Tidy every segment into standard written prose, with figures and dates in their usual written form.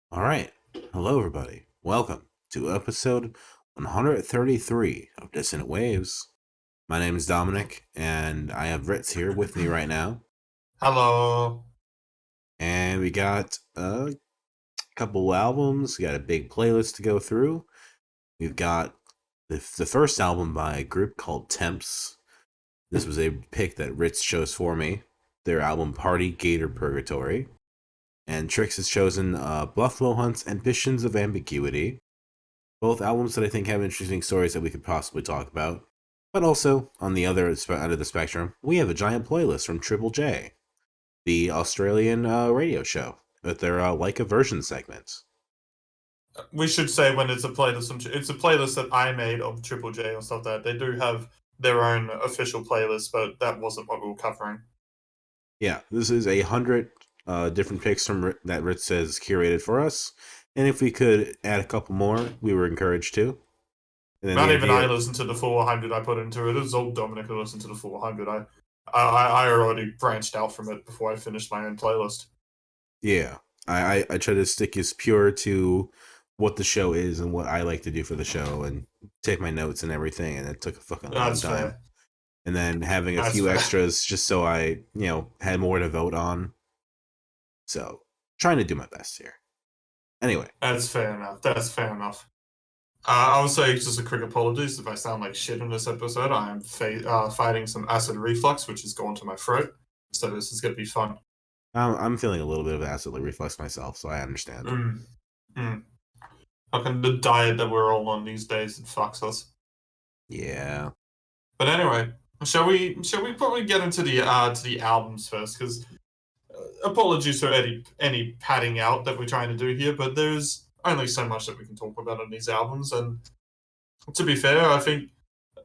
All right. Hello, everybody. Welcome to episode 133 of Dissonant Waves. My name is Dominic, and I have Ritz here with me right now. Hello. And we got a couple albums. We got a big playlist to go through. We've got the first album by a group called Temps. This was a pick that Ritz chose for me. Their album Party Gator Purgatory. And Trix has chosen Buffalo Hunt's Ambitions of Ambiguity. Both albums that I think have interesting stories that we could possibly talk about. But also, on the other end of the spectrum, we have a giant playlist from Triple J, the Australian radio show, with their like a version segment. We should say when it's a playlist, it's a playlist that I made of Triple J or stuff like that. They do have their own official playlist, but that wasn't what we were covering. Yeah, this is 100 different picks from that Ritz has curated for us. And if we could add a couple more, we were encouraged to. And then Not the even I idea, listened to the 400 I put into it. It was all Dominic who listened to the 400. I already branched out from it before I finished my own playlist. yeah, I try to stick as pure to what the show is and what I like to do for the show and take my notes and everything, and it took a fucking long That's time. fair. And then having a That's few fair. extras just so I, had more to vote on. So, trying to do my best here. Anyway, That's fair enough. That's fair enough. I would say just a quick apologies if I sound like shit in this episode. I am fighting some acid reflux, which is going to my throat. So this is going to be fun. I'm feeling a little bit of acid reflux myself, so I understand. Mm. Mm. Fucking the diet that we're all on these days, it fucks us. Yeah. But anyway, shall we probably get into the albums first? Because apologies for any padding out that we're trying to do here, but there's only so much that we can talk about on these albums. And to be fair, I think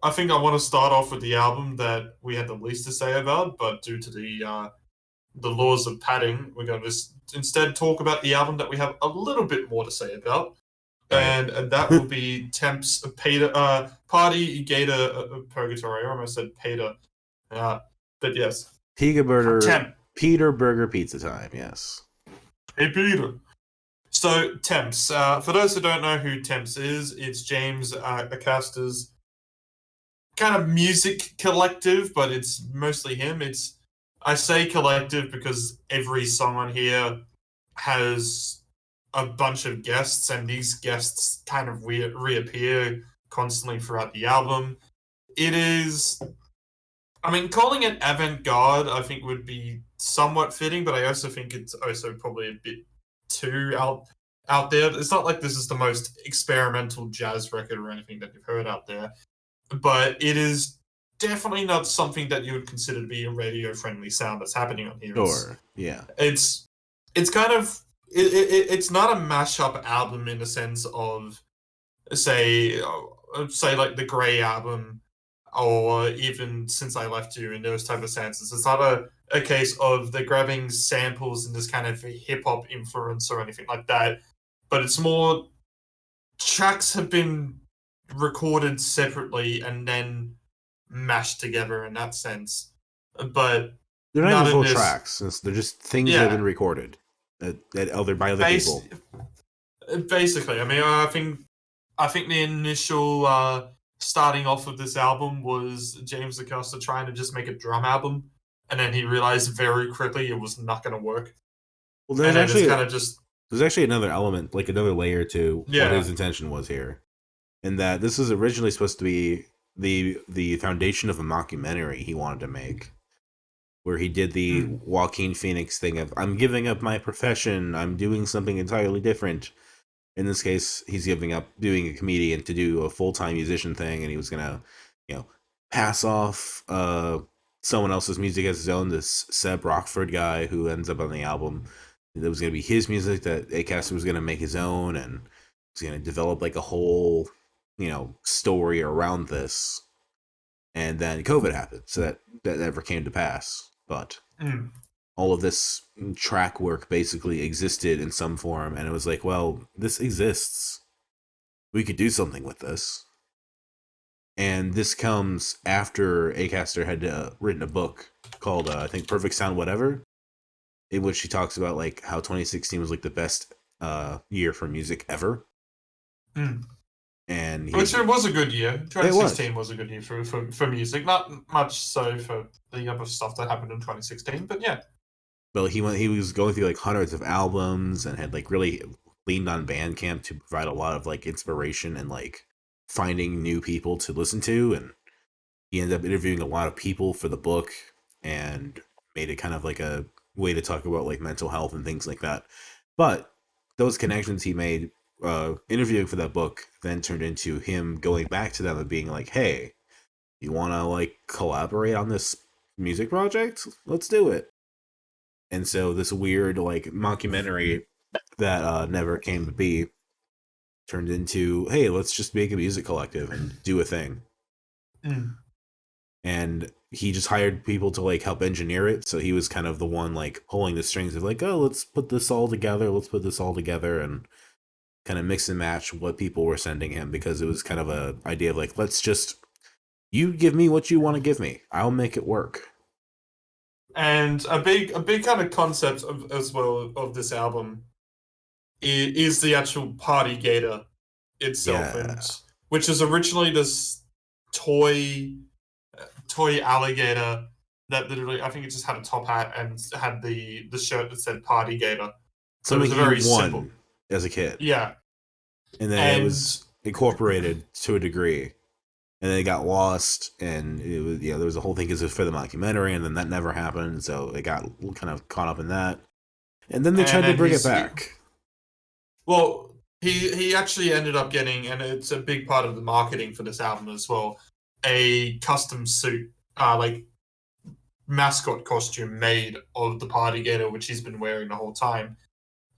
I want to start off with the album that we had the least to say about, but due to the laws of padding, we're going to instead talk about the album that we have a little bit more to say about. Right. And that will be Temps Peter Party Gator Purgatory. I almost said Peter, but yes, Temp. Peter Burger Pizza Time, yes. Hey Peter. So Temps. For those who don't know who Temps is, it's James Acaster's kind of music collective, but it's mostly him. I say collective because every song on here has a bunch of guests, and these guests kind of reappear constantly throughout the album. It is, I mean, calling it avant-garde, I think would be somewhat fitting, but I also think it's also probably a bit too out there. It's not like this is the most experimental jazz record or anything that you've heard out there, but it is definitely not something that you would consider to be a radio-friendly sound that's happening on here. Sure. Yeah. It's kind of it's not a mashup album in the sense of say like the Grey album or even Since I Left You in those type of senses. It's not a case of they're grabbing samples and this kind of hip hop influence or anything like that, but it's more tracks have been recorded separately and then mashed together in that sense. But They're not even not in full this. tracks. They're just things that have been Yeah, recorded by other base, people. basically. I mean, I think the initial starting off of this album was James Acosta trying to just make a drum album, and then he realized very quickly it was not going to work, Well, and then it's kind of just there's actually another element, like another layer to what his yeah. intention was here, in that this was originally supposed to be the foundation of a mockumentary he wanted to make, where he did the Mm, Joaquin Phoenix thing of I'm giving up my profession, I'm doing something entirely different. In this case, he's giving up doing a comedian to do a full time musician thing, and he was gonna, you know, pass off someone else's music as his own. This Seb Rockford guy who ends up on the album, that was gonna be his music that Acaster was gonna make his own, and was gonna develop like a whole, story around this. And then COVID happened, so that never came to pass. But mm. all of this track work basically existed in some form, and it was like, well, this exists, we could do something with this. And this comes after Acaster had written a book called I think Perfect Sound Whatever, in which she talks about like how 2016 was like the best year for music ever. Mm. And Which it was a good year. it was. 2016 was a good year for music. Not much so for the other stuff that happened in 2016, but yeah. But he was going through like hundreds of albums and had like really leaned on Bandcamp to provide a lot of like inspiration and like finding new people to listen to. And he ended up interviewing a lot of people for the book and made it kind of like a way to talk about like mental health and things like that. But those connections he made interviewing for that book then turned into him going back to them and being like, hey, you want to like collaborate on this music project? Let's do it. And so this weird like mockumentary that never came to be turned into, hey, let's just make a music collective and do a thing. Mm. And he just hired people to like help engineer it. So he was kind of the one like pulling the strings of like, oh, let's put this all together. Let's put this all together and kind of mix and match what people were sending him, because it was kind of a idea of like, let's just, you give me what you want to give me. I'll make it work. And a big kind of concept as well of this album is the actual party Gator itself, Yeah. and which is originally this toy alligator that literally, I think it just had a top hat and had the shirt that said Party Gator. So it was a very simple as a kid. Yeah. And then it was incorporated to a degree. And then it got lost, and it was, there was a whole thing because it was for the documentary, and then that never happened, so it got kind of caught up in that. And then they tried to bring it back. Well, he actually ended up getting, and it's a big part of the marketing for this album as well, a custom suit, like mascot costume made of the Party Gator, which he's been wearing the whole time.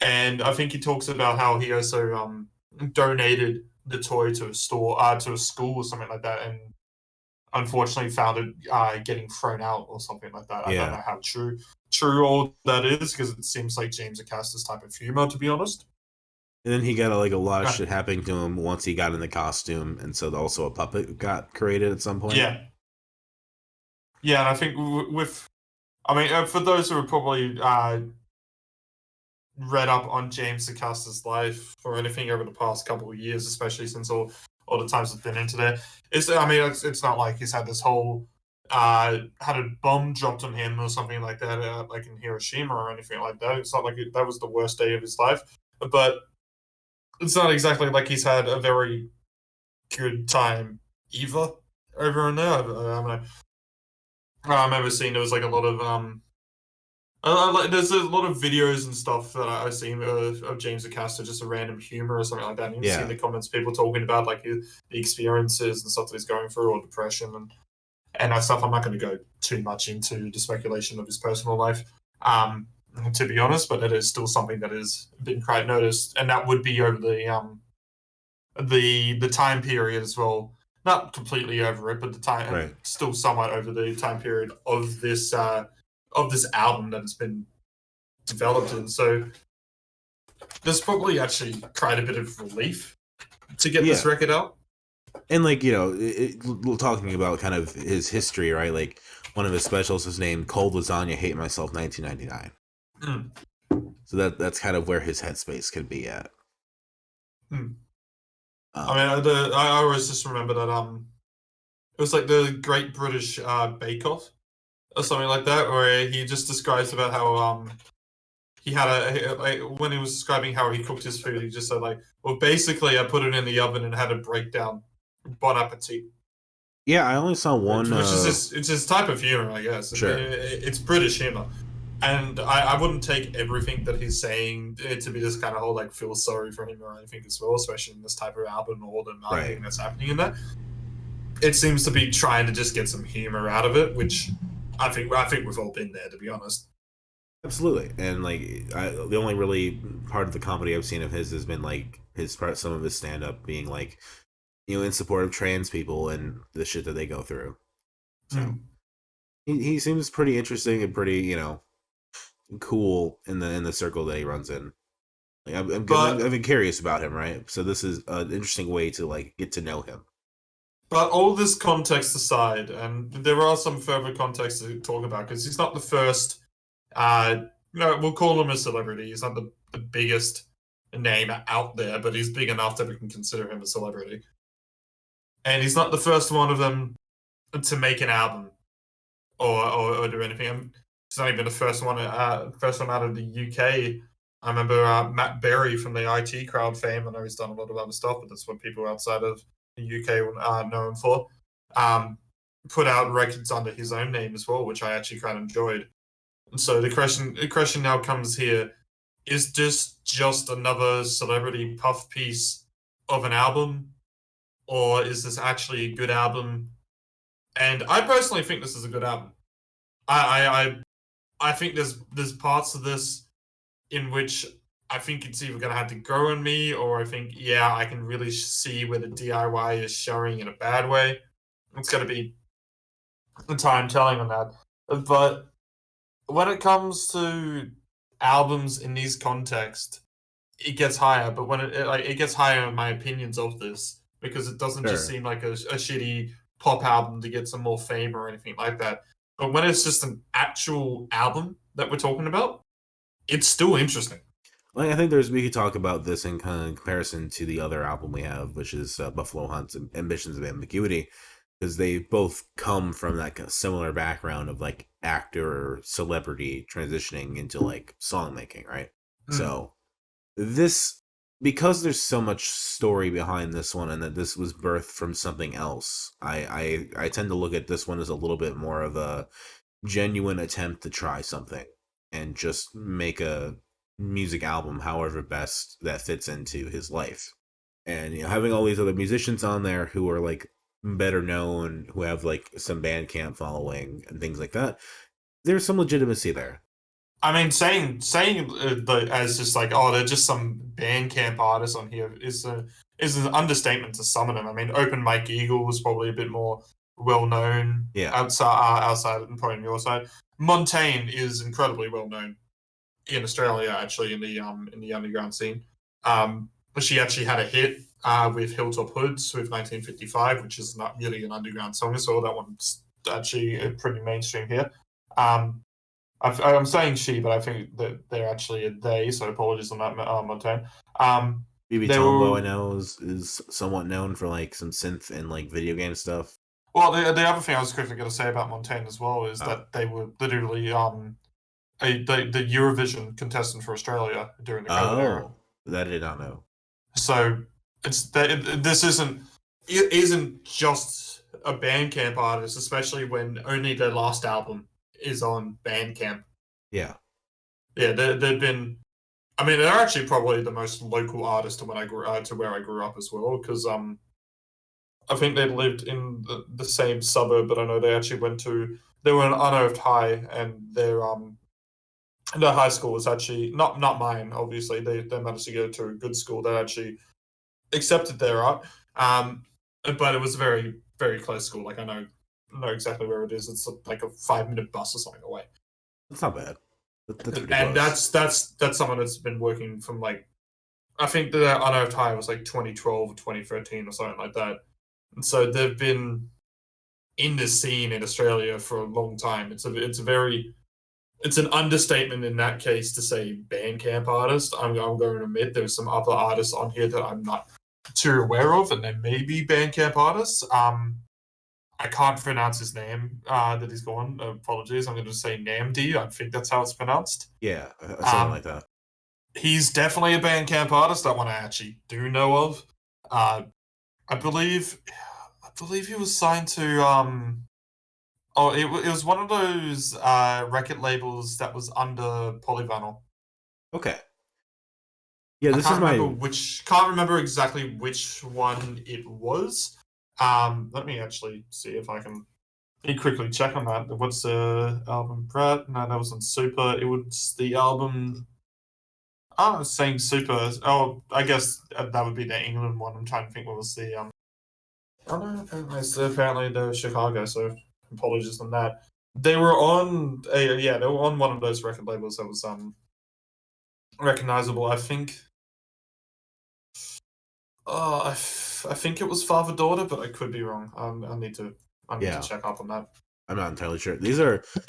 And I think he talks about how he also donated the toy to a store, to a school or something like that, and unfortunately found it getting thrown out or something like that. I don't know how true all that is, because it seems like James Acaster's type of humor, to be honest. And then he got like a lot of shit happening to him once he got in the costume, and so also a puppet got created at some point. Yeah, and I think for those who are probably read up on James Acaster's life or anything over the past couple of years, especially since all the times I've been into there, it's not like he's had this whole had a bomb dropped on him or something like that, like in Hiroshima or anything like that. It's not like that was the worst day of his life, but it's not exactly like he's had a very good time either over in there. I remember seeing there was like a lot of there's a lot of videos and stuff that I've seen of James Acaster, just a random humor or something like that. And you see in the comments people talking about like the experiences and stuff that he's going through, or depression and that stuff. I'm not going to go too much into the speculation of his personal life, to be honest, but it is still something that has been quite noticed, and that would be over the time period as well. Not completely over it, but the time still somewhat over the time period of this album that has been developed in. So there's probably actually quite a bit of relief to get this record out. And like, talking about kind of his history, right? Like one of his specials is named Cold Lasagna Hate Myself 1999. So that's kind of where his headspace could be at. I always just remember that it was like the Great British Bake Off or something like that, where he just describes about how he had when he was describing how he cooked his food, he just said like, well, basically I put it in the oven and had a breakdown. Bon appetit. Yeah, I only saw one. Which is it's his type of humor, I guess. Sure. It's British humor. And I wouldn't take everything that he's saying to be this kind of whole like feel sorry for him or anything as well, especially in this type of album or all the marketing that's happening in there. It seems to be trying to just get some humor out of it, which I think we've all been there, to be honest. Absolutely. And like the only really part of the comedy I've seen of his has been like some of his stand up being like, in support of trans people and the shit that they go through. So he seems pretty interesting and pretty, cool in the circle that he runs in. Like, I've been curious about him, right? So this is an interesting way to like get to know him. But all this context aside, and there are some further context to talk about, because he's not the first. We'll call him a celebrity. He's not the biggest name out there, but he's big enough that we can consider him a celebrity. And he's not the first one of them to make an album or do anything. He's not even the first one out of the UK. I remember Matt Berry from the IT Crowd fame. I know he's done a lot of other stuff, but that's what people outside of the UK know him for. Put out records under his own name as well, which I actually kind of enjoyed. And so the question now comes here: is this just another celebrity puff piece of an album, or is this actually a good album? And I personally think this is a good album. I think there's parts of this in which I think it's either gonna have to grow on me, or I think I can really see where the DIY is showing in a bad way. It's gonna be the time telling on that. But when it comes to albums in these contexts, it gets higher. But when it gets higher in my opinions of this, because it doesn't just seem like a shitty pop album to get some more fame or anything like that. But when it's just an actual album that we're talking about, it's still interesting. Like, I think we could talk about this in kind of comparison to the other album we have, which is Buffalo Hunt's Ambitions of Ambiguity, because they both come from that kind of similar background of like actor or celebrity transitioning into like song making, right? So this, because there's so much story behind this one, and that this was birthed from something else, I tend to look at this one as a little bit more of a genuine attempt to try something and just make a music album however best that fits into his life. And having all these other musicians on there who are like better known, who have like some Bandcamp following and things like that, there's some legitimacy there. I mean, saying as just like, oh, they're just some Bandcamp artists on here is an understatement to some of them. I mean, Open Mike Eagle was probably a bit more well known. Outside and probably on your side. Montaigne is incredibly well known in Australia, actually, in the underground scene. She actually had a hit with Hilltop Hoods with 1955, which is not really an underground song as well. That one's actually pretty mainstream here. I'm saying she, but I think that they're actually a they, so apologies on that, Montaigne. BB Tombo, I know, is somewhat known for like some synth and like video game stuff. Well, the other thing I was quickly going to say about Montaigne as well is that they were literally the Eurovision contestant for Australia during the COVID era. That I did not know. So this isn't just a Bandcamp artist, especially when only their last album is on Bandcamp. Yeah, they've been. I mean, they're actually probably the most local artist to where I grew up as well, because I think they lived in the same suburb, but I know they actually they were an unearthed high, and their high school was actually not mine, obviously. They managed to go to a good school that actually accepted their art. But it was a very, very close school. Like, I know exactly where it is. It's like a 5-minute bus or something away. That's not bad. That's pretty and close. that's someone that's been working from like, I think the unearthed high was like 2012 or 2013 or something like that. And so they've been in the scene in Australia for a long time. It's an understatement in that case to say Bandcamp artist. I'm going to admit there's some other artists on here that I'm not too aware of, and they may be Bandcamp artists. I can't pronounce his name that he's gone. Apologies. I'm going to say Namdi. I think that's how it's pronounced. Yeah, something like that. He's definitely a Bandcamp artist. That one I actually do know of. I believe he was signed to it was one of those record labels that was under Polyvinyl. Okay. Yeah, this can't remember exactly which one it was. Let me actually see if I can quickly check on that. What's the album, Brett? No, that wasn't Super. It was the album. Oh, it's saying Super. Oh, I guess that would be the England one. I'm trying to think what was the Oh no, apparently they're Chicago, so apologies on that. They were on one of those record labels that was recognizable. I think I think it was Father Daughter, but I could be wrong. I need to check up on that. I'm not entirely sure. This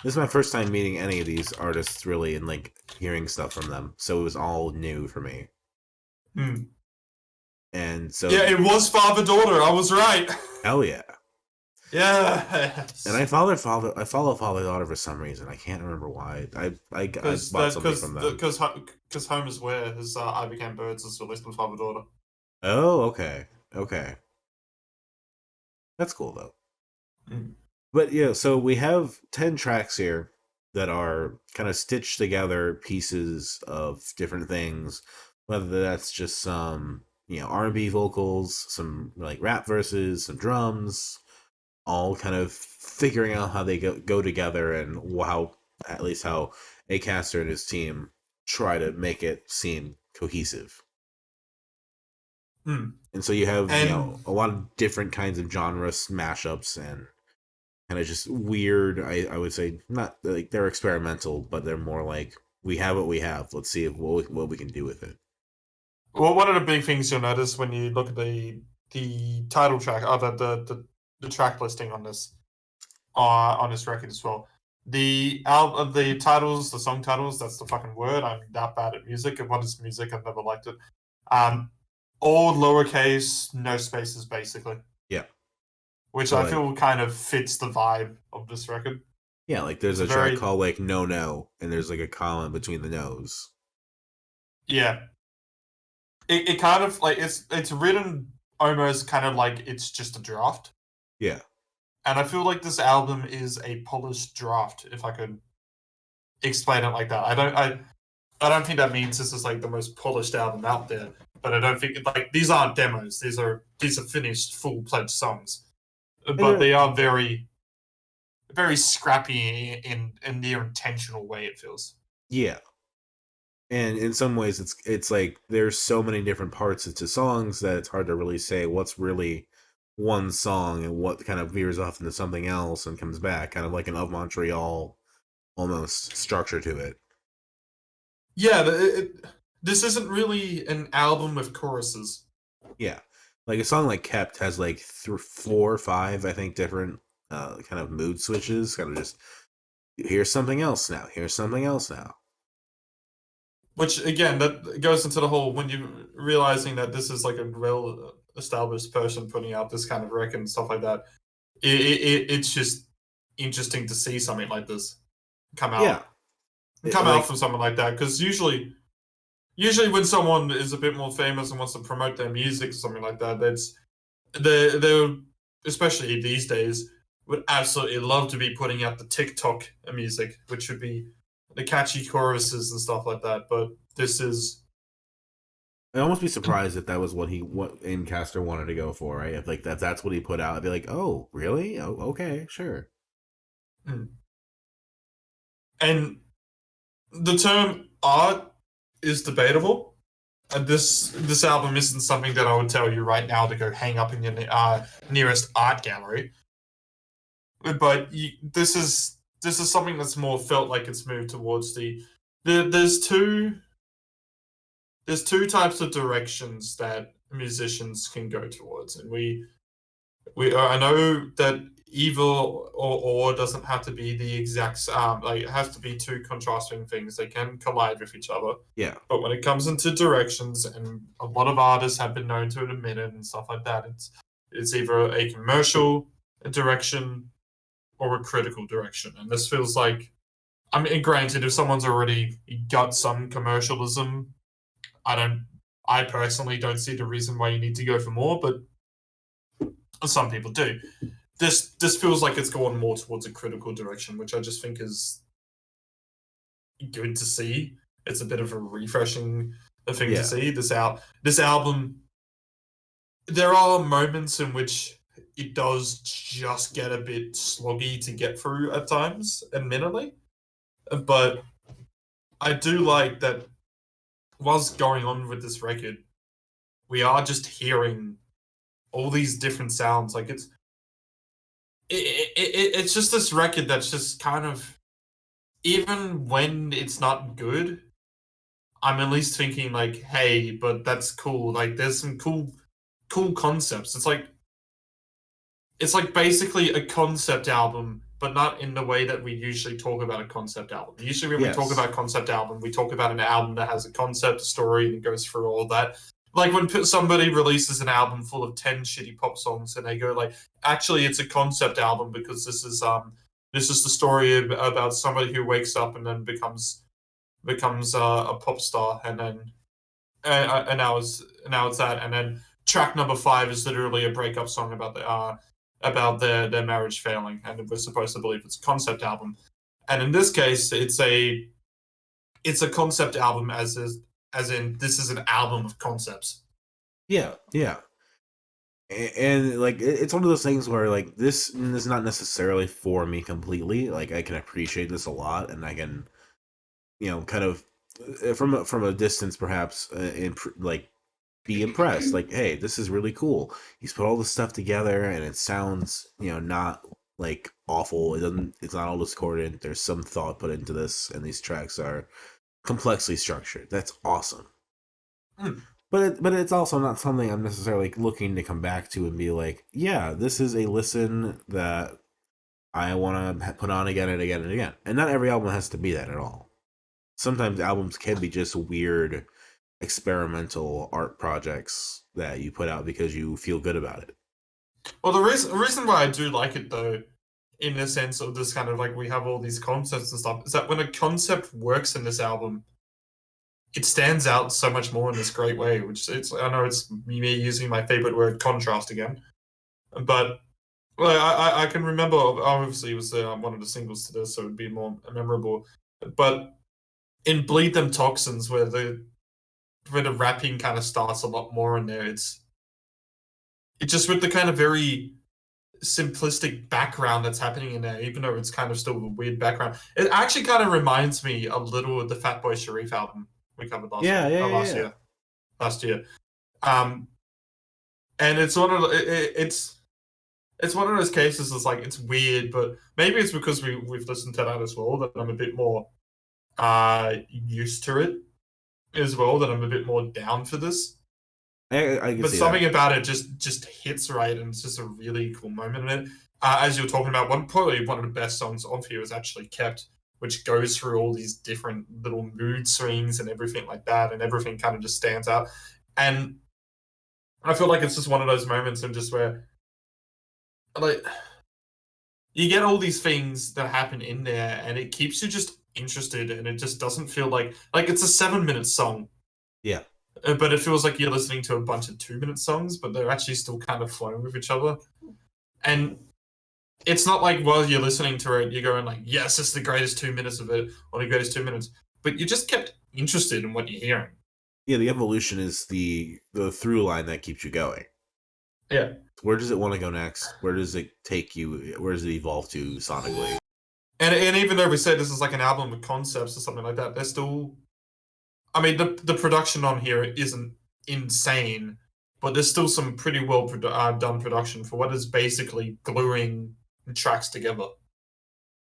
is my first time meeting any of these artists really, and like hearing stuff from them, so it was all new for me. Mm. And so, Yeah, it was father daughter. I was right. hell yeah. And Yes. I follow father daughter for some reason. I can't remember why. I Because bought something from them. because Homer's Where his I Became Birds is released with father daughter. Oh, okay, okay, that's cool though. Mm. But yeah, so we have 10 tracks here that are kind of stitched together pieces of different things, whether that's just some R&B vocals, some like rap verses, some drums, all kind of figuring out how they go together and how at least how Acaster and his team try to make it seem cohesive. Mm. And so you have And a lot of different kinds of genre mashups and kind of just weird. I would say not like they're experimental, but they're more like we have what we have. Let's see what we can do with it. well, one of the big things you'll notice when you look at the title track, the track listing on this record as well. The titles, the song titles. That's the fucking word. I'm that bad at music. And what is music? I've never liked it. Um, all lowercase, no spaces, basically, Yeah. which So I like feel kind of fits the vibe of this record. yeah, like there's It's a a track very called like No No, and there's like a comma between the no's. yeah. It kind of like it's written almost kind of like it's just a draft. Yeah. And I feel like this album is a polished draft, if I could explain it like that. I don't think that means this is like the most polished album out there, but I don't think like these aren't demos. These are finished full fledged songs, And but they are very scrappy in their intentional way. It feels. yeah. And in some ways it's like there's so many different parts to songs that it's hard to really say what's really one song and what kind of veers off into something else and comes back, kind of like an Of Montreal almost structure to it. Yeah, this isn't really an album with choruses. Yeah. Like a song like Kept has like 4 or 5, I think, different kind of mood switches. Kind of just here's something else now. Here's something else now. Which again, that goes into the whole when you realizing that this is like a well established person putting out this kind of record and stuff like that. It's just interesting to see something like this come Yeah. out come out Like from someone like that because usually when someone is a bit more famous and wants to promote their music or something like that, that's they especially these days would absolutely love to be putting out the TikTok music, which would be the catchy choruses and stuff like that. But this is I'd almost be surprised if that was what Incaster wanted to go for, right? If like that's what he put out, I'd be like, oh, really? Oh, okay, sure. mm. And the term art is debatable. And this album isn't something that I would tell you right now to go hang up in your nearest art gallery. But this is something that's more felt like it's moved towards there's two types of directions that musicians can go towards, and we I know that evil or doesn't have to be the exact like it has to be two contrasting things. They can collide with each other. Yeah, But when it comes into directions, and a lot of artists have been known to admit it and stuff like that, it's either a commercial direction or a critical direction. And this feels like, I mean, granted, if someone's already got some commercialism, I don't, I personally don't see the reason why you need to go for more, but some people do. This feels like it's going more towards a critical direction, which I just think is good to see. It's a bit of a refreshing thing to yeah, see. This album, there are moments in which it does just get a bit sloggy to get through at times, admittedly. But I do like that whilst going on with this record, we are just hearing all these different sounds. Like it's just this record that's just kind of, even when it's not good, I'm at least thinking like, hey, but that's cool. Like there's some cool concepts. It's like basically a concept album, but not in the way that we usually talk about a concept album. Usually when we talk yes, about concept album, we talk about an album that has a concept, a story, and goes through all that. like when somebody releases an album full of 10 shitty pop songs and they go like, actually it's a concept album because this is the story about somebody who wakes up and then becomes a pop star, and then and now it's that, and then track number 5 is literally a breakup song about their marriage failing, and we're supposed to believe it's a concept album. And in this case, it's a concept album as in this is an album of concepts. Yeah, yeah. And like it's one of those things where like this is not necessarily for me completely. Like I can appreciate this a lot, and I can, kind of from a distance perhaps, like be impressed. Like, hey, this is really cool. He's put all this stuff together, and it sounds, not like awful. It doesn't. It's not all discordant. There's some thought put into this, and these tracks are complexly structured. That's awesome. Mm. But it's also not something I'm necessarily looking to come back to and be like, yeah, this is a listen that I want to put on again and again and again. And not every album has to be that at all. Sometimes albums can be just weird experimental art projects that you put out because you feel good about it. Well, the reason why I do like it though, in the sense of this kind of like we have all these concepts and stuff, is that when a concept works in this album, it stands out so much more in this great way. Which it's I know it's me using my favorite word, contrast again, but well, I can remember obviously it was one of the singles to this, so it'd be more memorable. But in Bleed Them Toxins, where the rapping kind of starts a lot more in there, it just with the kind of very simplistic background that's happening in there, even though it's kind of still a weird background. It actually kind of reminds me a little of the Fatboy Sharif album we covered Yeah, yeah, yeah, yeah. last year. Um, and it's one of it's one of those cases. It's like it's weird, but maybe it's because we've listened to that as well that I'm a bit more used to it as well. That I'm a bit more down for this. I can But see something that. about it just hits right, and it's just a really cool moment in it. As you're talking about, probably one of the best songs off here is actually "Kept," which goes through all these different little mood swings and everything like that, and everything kind of just stands out. And I feel like it's just one of those moments of just where, like, you get all these things that happen in there, and it keeps you just interested, and it just doesn't feel like it's a 7 minute song, Yeah. but it feels like you're listening to a bunch of 2 minute songs, but they're actually still kind of flowing with each other. And it's not like while you're listening to it, you're going like, yes, it's the greatest 2 minutes of it, or the greatest 2 minutes. But you just kept interested in what you're hearing. Yeah, the evolution is the through line that keeps you going. Yeah. Where does it want to go next? Where does it take you? Where does it evolve to sonically? And even though we say this is like an album with concepts or something like that, they're still, I mean, the production on here isn't insane, but there's still some pretty well done production for what is basically gluing tracks together.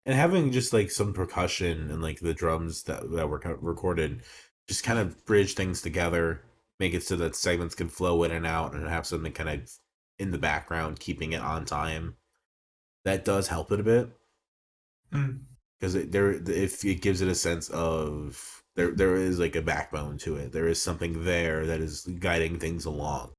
And having just like some percussion and like the drums that were recorded, just kind of bridge things together, make it so that segments can flow in and out, and have something kind of in the background, keeping it on time. That does help it a bit Mm. because if it gives it a sense of there is like a backbone to it. There is something there that is guiding things along,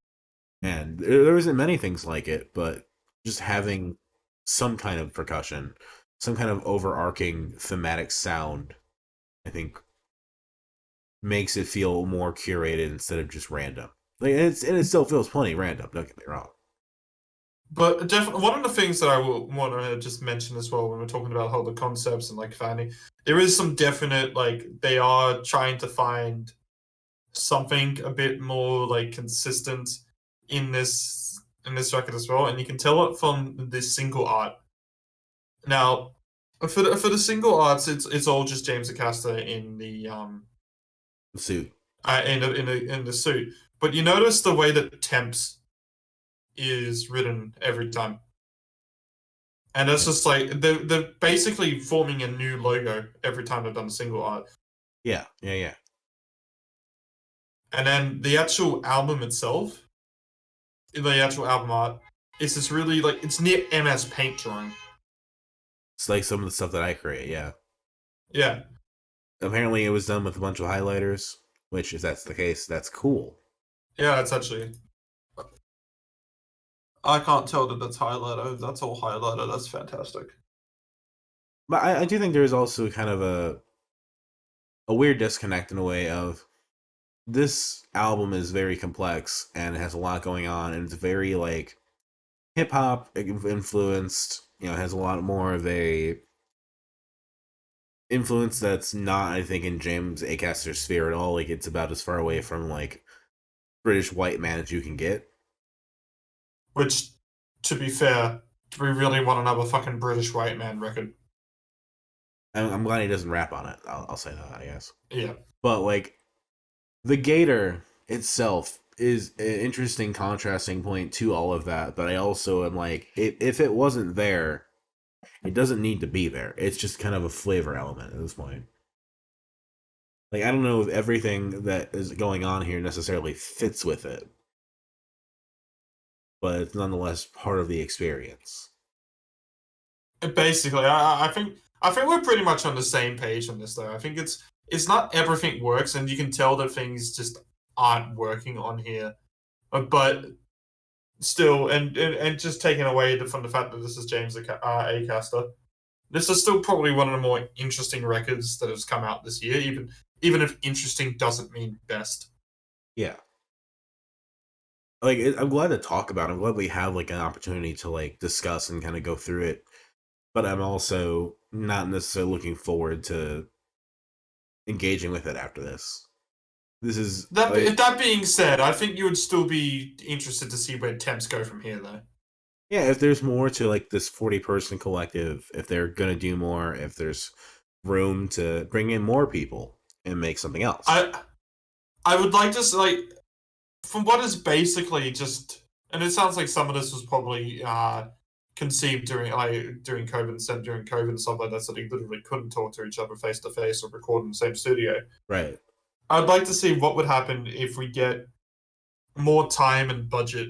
and there isn't many things like it, but just having some kind of percussion, some kind of overarching thematic sound, I think makes it feel more curated instead of just random. Like and it still feels plenty random. Don't get me wrong. But definitely, one of the things that I will want to just mention as well when we're talking about all the concepts and like finding, there is some definite like they are trying to find something a bit more like consistent in this record as well, and you can tell it from this single art. Now, for the single arts, it's all just James Acaster in the Suit. in the suit, but you notice the way that Temps is written every time. And it's just like they're basically forming a new logo every time they've done a single art. Yeah, yeah, yeah. And then the actual album itself, the actual album art, is this really like it's near MS Paint drawing. It's like some of the stuff that I create. Yeah. Yeah. Apparently, it was done with a bunch of highlighters. Which, if that's the case, that's cool. Yeah, it's actually. I can't tell that that's highlighter. That's all highlighter. That's fantastic. But I do think there's also kind of a weird disconnect in a way of this album is very complex and it has a lot going on, and it's very like hip hop influenced. You know, it has a lot more of a influence that's not, I think, in James Acaster's sphere at all. Like it's about as far away from like British white man as you can get. Which, to be fair, do we really want another fucking British white man record? I'm glad he doesn't rap on it. I'll say that, I guess. Yeah. But like the Gator itself is an interesting contrasting point to all of that. But I also am like, if it wasn't there, it doesn't need to be there. It's just kind of a flavor element at this point. Like I don't know if everything that is going on here necessarily fits with it, but it's nonetheless part of the experience. Basically, I think we're pretty much on the same page on this though. I think it's not everything works, and you can tell that things just aren't working on here. But still, and just taking away from the fact that this is James Acaster, this is still probably one of the more interesting records that has come out this year. Even if interesting doesn't mean best. Yeah, like I'm glad to talk about it. I'm glad we have like an opportunity to like discuss and kind of go through it. But I'm also not necessarily looking forward to engaging with it after this. This is like, That being said, I think you would still be interested to see where temps go from here, though. yeah, if there's more to like this 40-person collective, if they're gonna do more, if there's room to bring in more people and make something else. I I would like to like from what is basically just, and it sounds like some of this was probably conceived during COVID and sent during COVID and stuff like that, so they literally couldn't talk to each other face to face or record in the same studio. Right. I'd like to see what would happen if we get more time and budget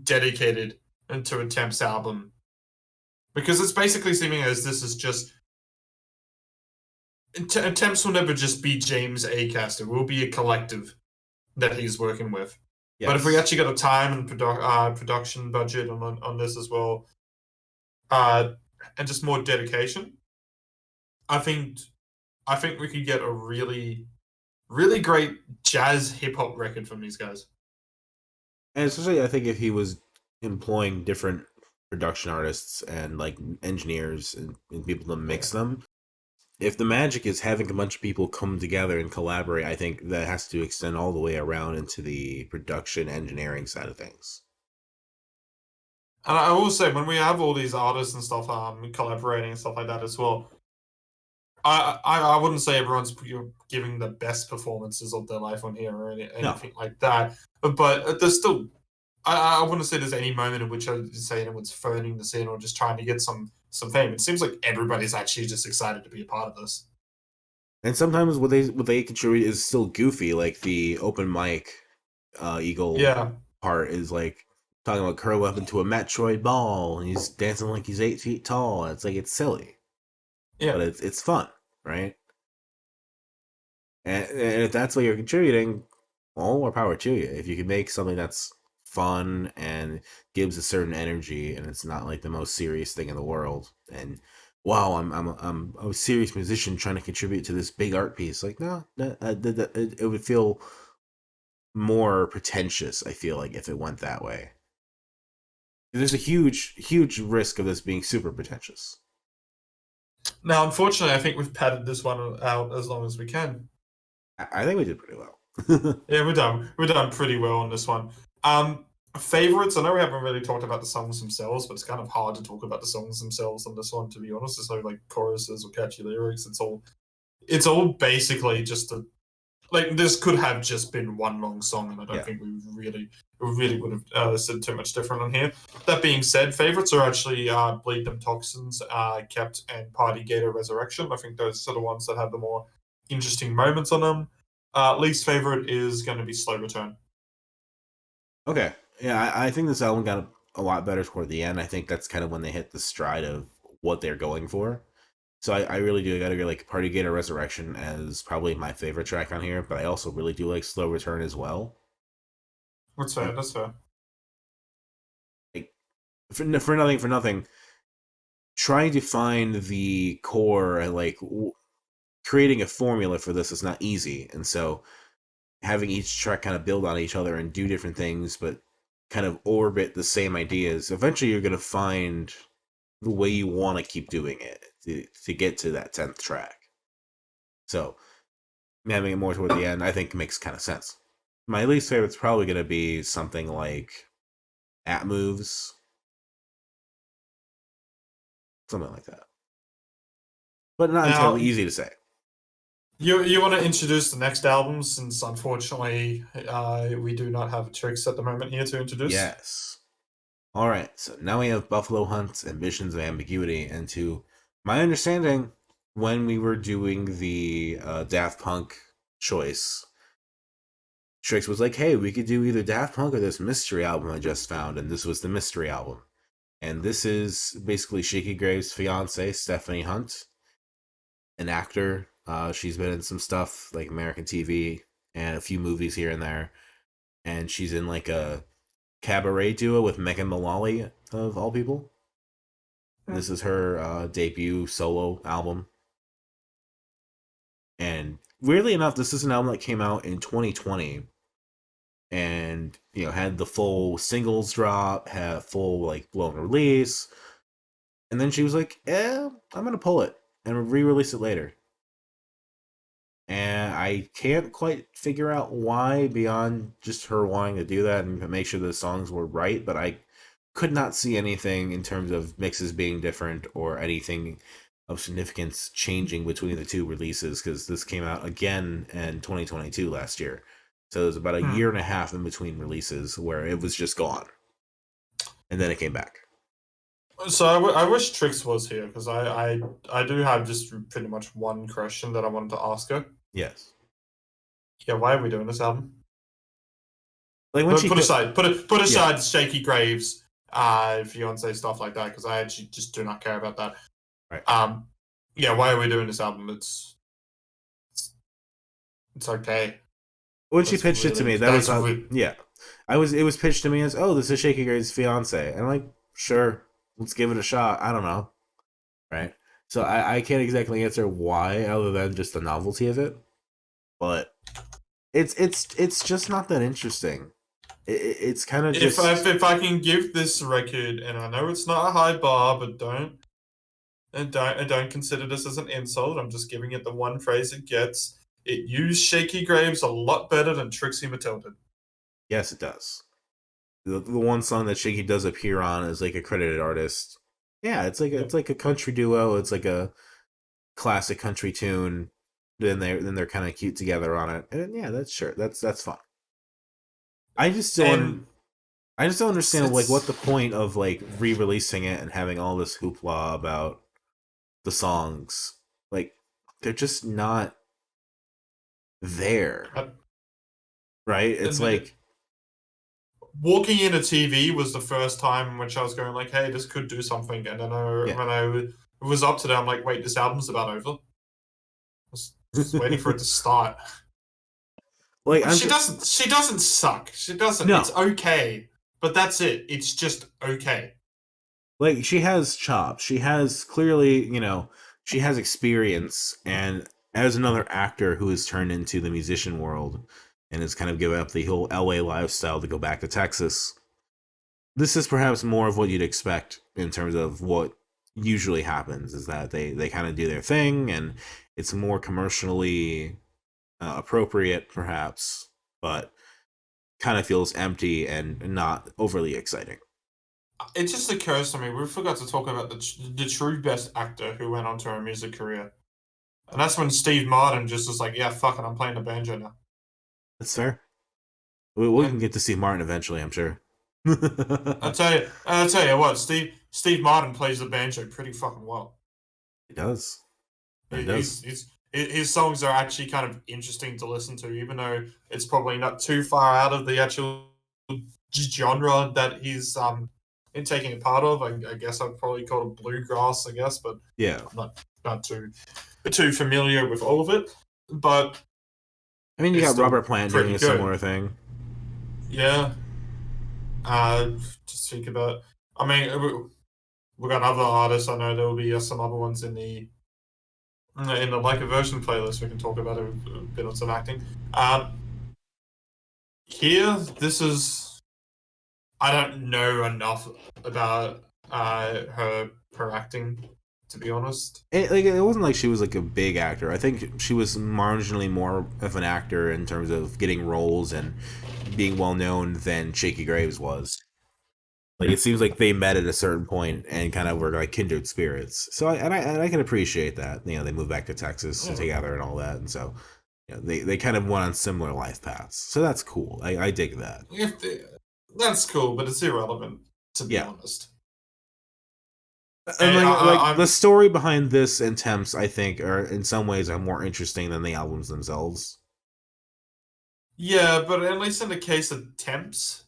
dedicated into a Temps album, because it's basically seeming as this is just Temps will never just be James Acaster. It will be a collective that he's working with. But if we Yes. actually got a time and production budget on this as well, and just more dedication, I think I think we could get a really great jazz hip hop record from these guys. And especially I think if he was employing different production artists and like engineers and people to Yeah. mix them, if the magic is having a bunch of people come together and collaborate, I think that has to extend all the way around into the production engineering side of things. And I will say, when we have all these artists and stuff collaborating and stuff like that as well, I wouldn't say everyone's giving the best performances of their life on here or No. anything like that. But there's still, I wouldn't say there's any moment in which I would say anyone's phoning this in or just trying to get some fame. It seems like everybody's actually just excited to be a part of this. And sometimes what they contribute is still goofy, like the open mic Eagle Yeah, part is like talking about curl up into a Metroid ball and he's dancing like he's 8 feet tall. It's like it's silly, yeah. but it's fun, right? And if that's what you're contributing, all more power to you. If you can make something that's fun and gives a certain energy, and it's not like the most serious thing in the world, and wow, I'm a serious musician trying to contribute to this big art piece. Like no, it would feel more pretentious. I feel like if it went that way, there's a huge risk of this being super pretentious. Now, unfortunately, I think we've padded this one out as long as we can. I think we did pretty well. Yeah, we're done pretty well on this one. Um, Favorites. I know we haven't really talked about the songs themselves, but it's kind of hard to talk about the songs themselves on this one. To be honest, there's no like choruses or catchy lyrics. It's all basically just a like this could have just been one long song, and I don't Yeah. think we really would have said too much different on here. That being said, favorites are actually Bleed Them Toxins, Kept, and Party Gator Resurrection. I think those are the ones that have the more interesting moments on them. Least favorite is going to be Slow Return. Okay. Yeah, I think this album got a lot better toward the end. I think that's kind of when they hit the stride of what they're going for. So I really do gotta go like Party Gator Resurrection as probably my favorite track on here, but I also really do like Slow Return as well. That's fair. That's fair. Like for nothing, trying to find the core and like creating a formula for this is not easy, and so having each track kind of build on each other and do different things, but kind of orbit the same ideas. Eventually, you're going to find the way you want to keep doing it to get to that 10th track. So having it more toward the end, I think makes kind of sense. My least favorite's probably going to be something like at moves, something like that, but not Now, entirely easy to say. you want to introduce the next album, since unfortunately we do not have tricks at the moment here to introduce. Yes. All right, so now we have Buffalo Hunt Ambitions of Ambiguity, and to my understanding, when we were doing the Daft Punk choice, Trix was like, "Hey, we could do either Daft Punk or this mystery album I just found," and this was the mystery album. And this is basically Shaky Graves' fiance, Stephanie Hunt, an actor. She's been in some stuff like American TV and a few movies here and there, and she's in like a cabaret duo with Megan Mullally of all people. This is her debut solo album. And weirdly enough, this is an album that came out in 2020 and, had the full singles drop, had a full, like, blown release. And then she was like, I'm going to pull it and re release it later. And I can't quite figure out why, beyond just her wanting to do that and make sure the songs were right, but I could not see anything in terms of mixes being different or anything of significance changing between the two releases, because this came out again in 2022 last year. So there's about a year and a half in between releases where it was just gone. And then it came back. So I wish Trix was here, because I do have just pretty much one question that I wanted to ask her. Yes. Yeah, why are we doing this album? Like when Put aside yeah. Shaky Graves, fiance stuff like that, because I actually just do not care about that. Right. Yeah, why are we doing this album? It's okay. When she pitched it to me, that was yeah. It was pitched to me as, oh, this is Shaky Graves' fiance. And I'm like, sure, let's give it a shot. I don't know. Right? So I can't exactly answer why, other than just the novelty of it. But it's just not that interesting. It's kind of just If I can give this record, and I know it's not a high bar, but don't consider this as an insult. I'm just giving it the one phrase it gets. It used Shaky Graves a lot better than Trixie Mattel did. yes, it does. The one song that Shaky does appear on is like a credited artist. Yeah, it's like a country duo. It's like a classic country tune. Then they're kind of cute together on it. And yeah, that's fun. I just don't And I just don't understand like what it's the point of like re-releasing it and having all this hoopla about the songs. Like they're just not there. uh, Right? It's like walking into TV was the first time in which I was going like, "Hey, this could do something." And then yeah. when I was up to that, I'm like, "Wait, this album's about over." I was just waiting for it to start. like I'm She doesn't. She doesn't suck. She doesn't. no. It's okay, but that's it. It's just okay. Like she has chops. She has clearly, she has experience, and as another actor who has turned into the musician world and has kind of given up the whole LA lifestyle to go back to Texas, this is perhaps more of what you'd expect in terms of what usually happens is that they kind of do their thing and it's more commercially appropriate perhaps, but kind of feels empty and not overly exciting. It just occurs to me we forgot to talk about the true best actor who went on to a music career, and that's when Steve Martin just was like, "Yeah, fuck it, I'm playing the banjo now." That's fair. We can And get to Steve Martin eventually, I'm sure. I'll tell you what, Steve Martin plays the banjo pretty fucking well. He does. He He- does. his songs are actually kind of interesting to listen to, even though it's probably not too far out of the actual genre that he's in taking a part of. I guess I'd probably call it bluegrass, I guess, but Yeah. I'm not too familiar with all of it. But I mean, you it's got still Robert Plant doing pretty a good. similar thing. Yeah. Uh, just think about. I mean, we got other artists. I know there will be some other ones in the like a version playlist. We can talk about a bit of some acting. Um, Here, this is. I don't know enough about her acting, to be honest. It wasn't like she was like a big actor. I think she was marginally more of an actor in terms of getting roles and being well known than Shaky Graves was. Like it seems like they met at a certain point and kind of were like kindred spirits. So I can appreciate that. You know, they moved back to Texas Yeah. together and all that, and so they kind of went on similar life paths. So that's cool. I dig that. If they, that's cool, but it's irrelevant, to be Yeah. honest. And like the I'm story behind this and Temps, I think, are in some ways are more interesting than the albums themselves. Yeah, but at least in the case of Temps,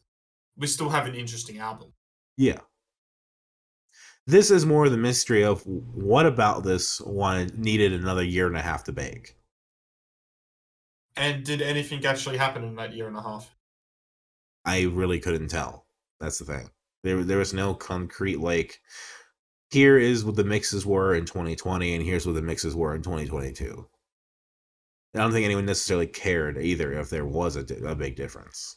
we still have an interesting album. Yeah. This is more the mystery of what about this one needed another year and a half to bake. And did anything actually happen in that year and a half? I really couldn't tell. That's the thing. There was no concrete like here is what the mixes were in 2020 and here's what the mixes were in 2022. I don't think anyone necessarily cared either if there was a big difference.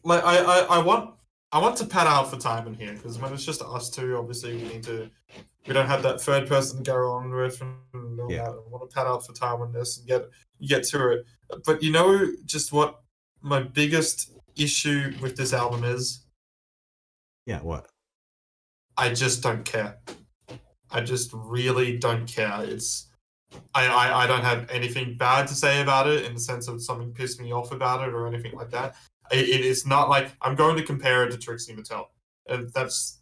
Like I want to pat out for time in here because when it's just us two, obviously we don't have that third person to go on with and all Yeah. that. I want to pat out for time on this and get through it. But you know just what my biggest issue with this album is? Yeah, what? I just don't care. I just really don't care. I don't have anything bad to say about it in the sense of something pissed me off about it or anything like that. It is not like I'm going to compare it to Trixie Mattel. And that's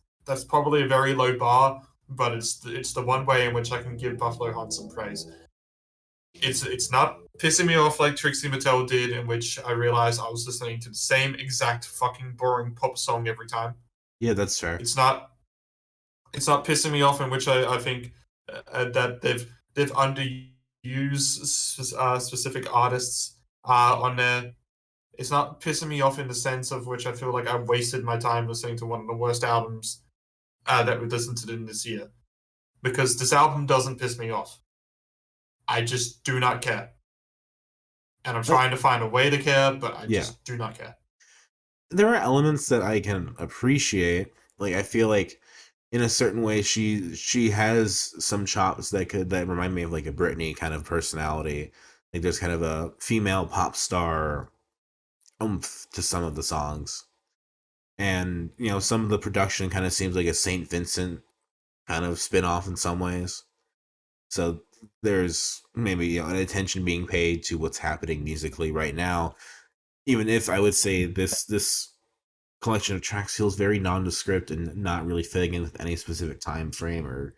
probably a very low bar, but it's the one way in which I can give Buffalo Hunt some praise. It's not pissing me off like Trixie Mattel did, in which I realized I was listening to the same exact fucking boring pop song every time. Yeah, that's fair. It's not it's not pissing me off in which I think that they've underused specific artists on there. It's not pissing me off in the sense of which I feel like I wasted my time listening to one of the worst albums that we listened to in this year. Because this album doesn't piss me off. I just do not care. And I'm trying to find a way to care, but I Yeah. just do not care. There are elements that I can appreciate. Like I feel like in a certain way she has some chops that remind me of like a Britney kind of personality. Like there's kind of a female pop star oomph to some of the songs. And, you know, some of the production kind of seems like a St. Vincent kind of spin off in some ways. So there's maybe, you know, an attention being paid to what's happening musically right now. Even if I would say this collection of tracks feels very nondescript and not really fitting in with any specific time frame or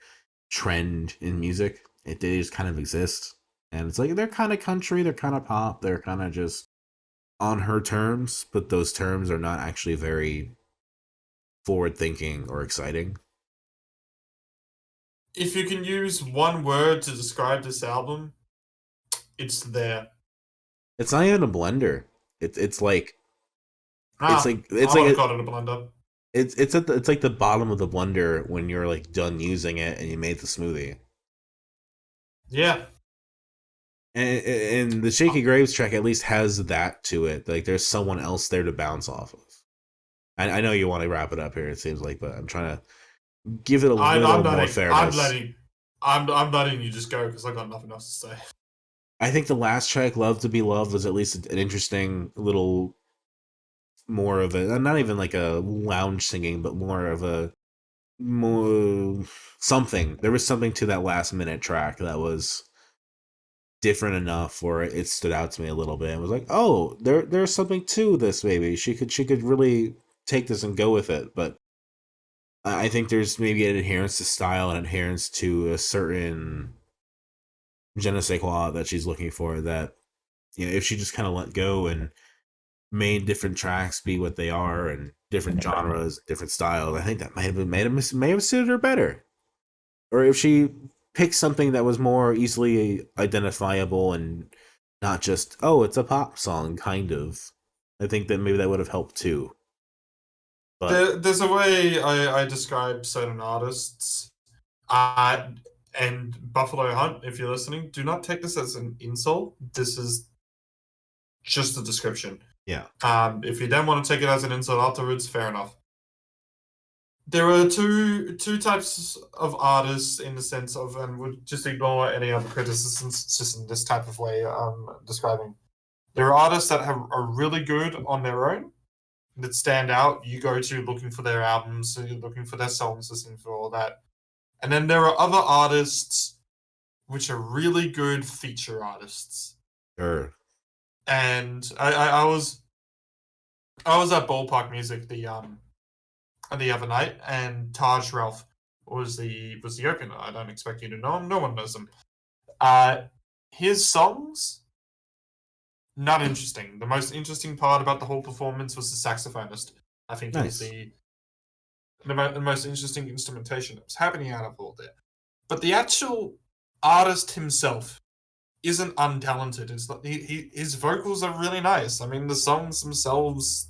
trend in music. They just kind of exist. And it's like they're kind of country, they're kind of pop, they're kind of just on her terms, but those terms are not actually very forward thinking or exciting. If you can use one word to describe this album, it's there. It's not even a blender. It's like it's I like would have called it a blunder. it's like the bottom of the blender when you're like done using it and you made the smoothie. Yeah. And the Uh, Shaky Graves track at least has that to it. Like there's someone else there to bounce off of. I know you want to wrap it up here. It seems like, but I'm trying to give it a I'm little more letting I'm fairness. letting I'm letting you just go because I got nothing else to say. I think the last track, "Love to Be Loved," was at least an interesting little more of a not even like a lounge singing, but more of a more something. There was something to that last minute track that was different enough where it stood out to me a little bit. It was like, oh, there's something to this. Maybe she could really take this and go with it. But I think there's maybe an adherence to style and adherence to a certain je ne sais quoi that she's looking for. That you know, if she just kind of let go and made different tracks be what they are and different genres, different styles, I think that may have suited her better. Or if she picked something that was more easily identifiable and not just, oh, it's a pop song, kind of. I think that maybe that would have helped too. But There's a way I describe certain artists, and Buffalo Hunt, if you're listening, do not take this as an insult. This is just a description. yeah, If you don't want to take it as an insult afterwards, fair enough. There are two types of artists in the sense of, and would just ignore any other criticisms, just in this type of way describing. There are artists that are really good on their own, that stand out. You go to looking for their albums, so you're looking for their songs, listening for all that. And then there are other artists which are really good feature artists. sure. And I was at Ballpark Music the other night, and Taj Ralph was the opener. I don't expect you to know him. No one knows him. His songs, not interesting. The most interesting part about the whole performance was the saxophonist. I think it was Nice. the most interesting instrumentation that was happening out of all that. But the actual artist himself isn't untalented. It's like his vocals are really nice. I mean, the songs themselves,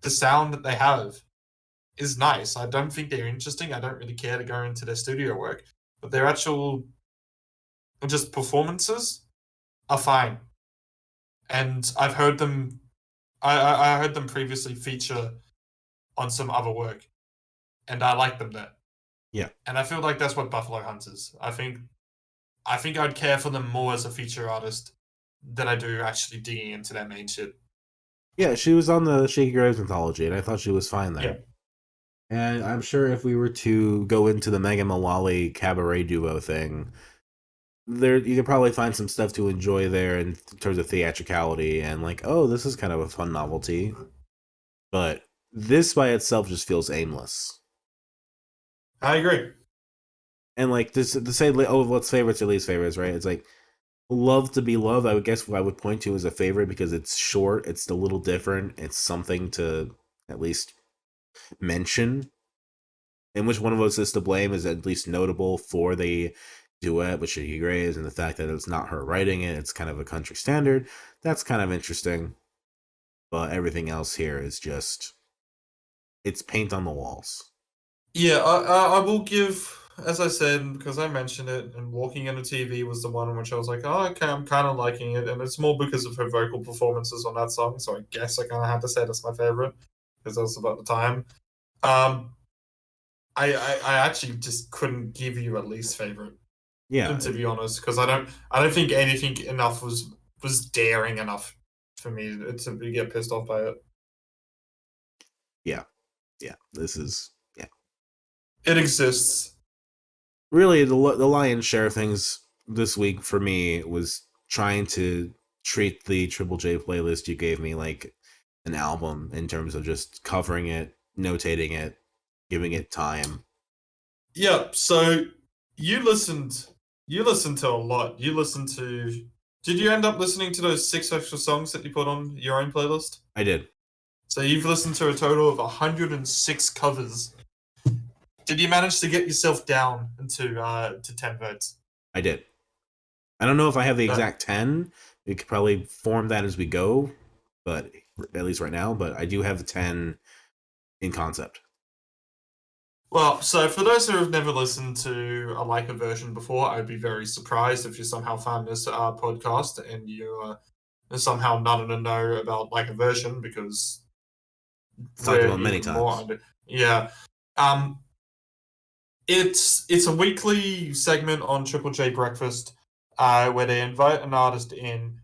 the sound that they have is nice. I don't think they're interesting. I don't really care to go into their studio work, but their actual just performances are fine. And I've heard them. I heard them previously feature on some other work, and I like them there. Yeah. And I feel like that's what Buffalo Hunt is. I think I'd care for them more as a feature artist than I do actually digging into their main shit. Yeah, she was on the Shaky Graves anthology, and I thought she was fine there. Yeah. And I'm sure if we were to go into the Megan Mullally cabaret duo thing, there you could probably find some stuff to enjoy there in terms of theatricality and like, oh, this is kind of a fun novelty. But this by itself just feels aimless. I agree. And like this to say, oh, what's favorites or least favorites, right? It's like love to be loved. I would guess what I would point to as a favorite because it's short, it's a little different, it's something to at least mention. And which one of us is to blame is at least notable for the duet with Shaky Graves and the fact that it's not her writing it, it's kind of a country standard. That's kind of interesting. But everything else here is just it's paint on the walls. Yeah, I will give, as I said, because I mentioned it, and Walking in the TV was the one in which I was like, oh, okay, I'm kind of liking it, and it's more because of her vocal performances on that song, so I guess I kind of have to say that's my favorite, because that was about the time. I actually just couldn't give you a least favorite, Yeah, to be honest, because I don't think anything enough was daring enough for me to get pissed off by it. yeah. This is It exists. really the lion's share of things this week for me was trying to treat the Triple J playlist you gave me like an album in terms of just covering it, notating it, giving it time. Yeah, so you listened to a lot. You listened to Did you end up listening to those 6 extra songs that you put on your own playlist? I did. So you've listened to a total of 106 covers. Did you manage to get yourself down to 10 votes? I did. I don't know if I have the No. exact 10. We could probably form that as we go, but at least right now, but I do have the 10 in concept. Well, so for those who have never listened to a Leica version before, I'd be very surprised if you somehow found this podcast and you somehow not in the know about Leica version, because Talked we're about many even more times. under. Yeah. It's a weekly segment on Triple J Breakfast where they invite an artist in,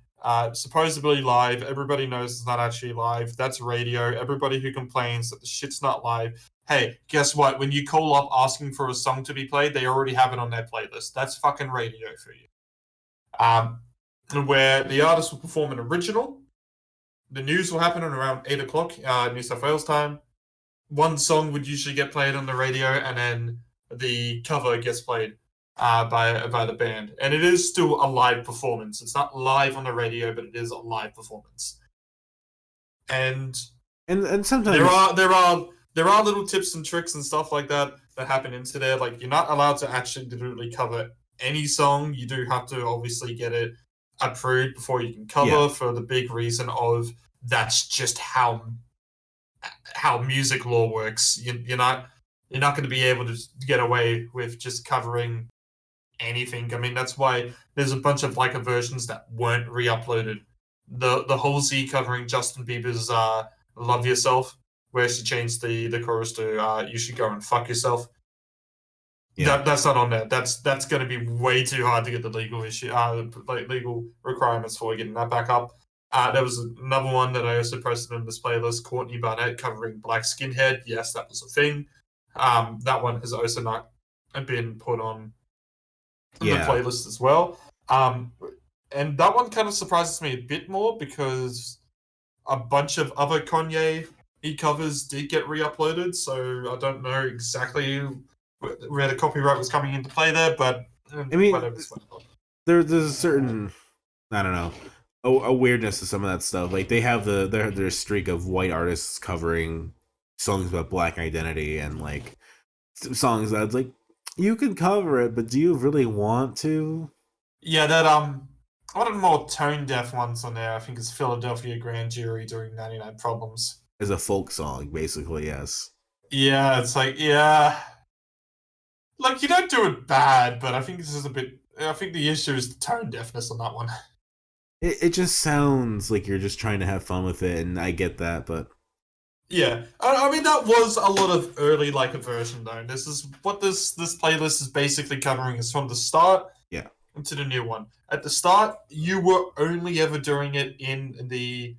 supposedly live. Everybody knows it's not actually live. That's radio. Everybody who complains that the shit's not live, hey, guess what? When you call up asking for a song to be played, they already have it on their playlist. That's fucking radio for you. Where the artist will perform an original. The news will happen at around 8 o'clock, New South Wales time. One song would usually get played on the radio, and then the cover gets played by the band. And it is still a live performance. It's not live on the radio, but it is a live performance. And sometimes there are little tips and tricks and stuff like that happen into there. Like, you're not allowed to actually literally cover any song. You do have to obviously get it approved before you can cover, for the big reason of that's just how how music law works. You're not going to be able to get away with just covering anything. I mean, that's why there's a bunch of like versions that weren't re-uploaded. The Halsey covering Justin Bieber's "Love Yourself," where she changed the chorus to "You should go and fuck yourself." Yeah. That's not on there. That's going to be way too hard to get the like legal requirements for getting that back up. There was another one that I also posted in this playlist, Courtney Barnett covering Black Skinhead. Yes, that was a thing. That one has also not been put on the Yeah. playlist as well. And that one kind of surprises me a bit more because a bunch of other Kanye covers did get re-uploaded, so I don't know exactly where the copyright was coming into play there, but I mean, whatever's whatever. there's a certain, I don't know, a weirdness to some of that stuff. Like they have their streak of white artists covering songs about black identity and like songs that's like you can cover it, but do you really want to? Yeah, that one of the more tone deaf ones on there, I think, is Philadelphia Grand Jury doing 99 Problems. As a folk song, basically, yes. Yeah, it's like, yeah. Like, you don't do it bad, but I think this is a bit. I think the issue is the tone deafness on that one. It just sounds like you're just trying to have fun with it, and I get that, but Yeah, I mean that was a lot of early like a version though. This is what this playlist is basically covering is from the start yeah, to the new one. At the start, you were only ever doing it in the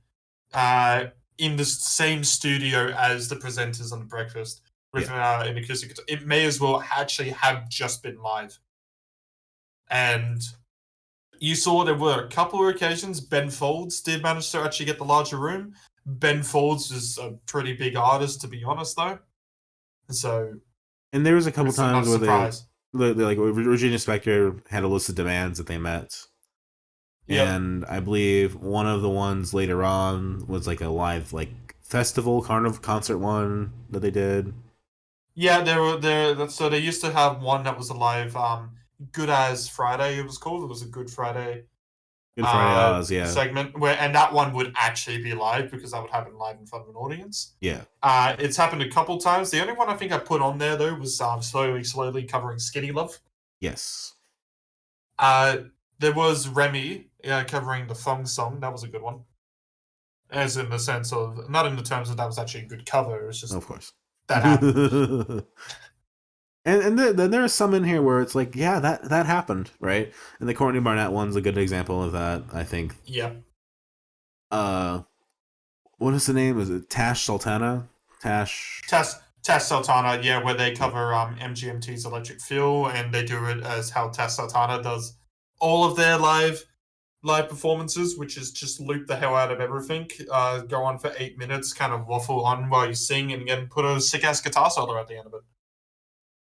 same studio as the presenters on the breakfast with an acoustic guitar. It may as well actually have just been live. And you saw there were a couple of occasions Ben Folds did manage to actually get the larger room. Ben Folds is a pretty big artist, to be honest, though. So, and there was a couple it's not times a where surprise. they like Regina Spektor had a list of demands that they met. Yep. And I believe one of the ones later on was like a live like festival carnival concert one that they did. Yeah, there were there. So they used to have one that was a live, Good as Friday. It was called. It was a Good Friday Good Friday Oz, yeah, segment where, and that one would actually be live because that would happen live in front of an audience. yeah, It's happened a couple times. The only one I think I put on there though was slowly covering Skinny Love. yes. There was Remy covering the Thong song. That was a good one. As in the sense of, not in the terms of that was actually a good cover. It was just Of course. that happened. Then there are some in here where it's like, yeah, that happened, right? And the Courtney Barnett one's a good example of that, I think. Yeah. Uh, what is the name? Is it Tash Sultana? Tash. Tess Sultana, yeah, where they cover MGMT's Electric Feel, and they do it as how Tess Sultana does all of their live performances, which is just loop the hell out of everything, go on for 8 minutes, kind of waffle on while you sing, and again put a sick ass guitar solo at the end of it.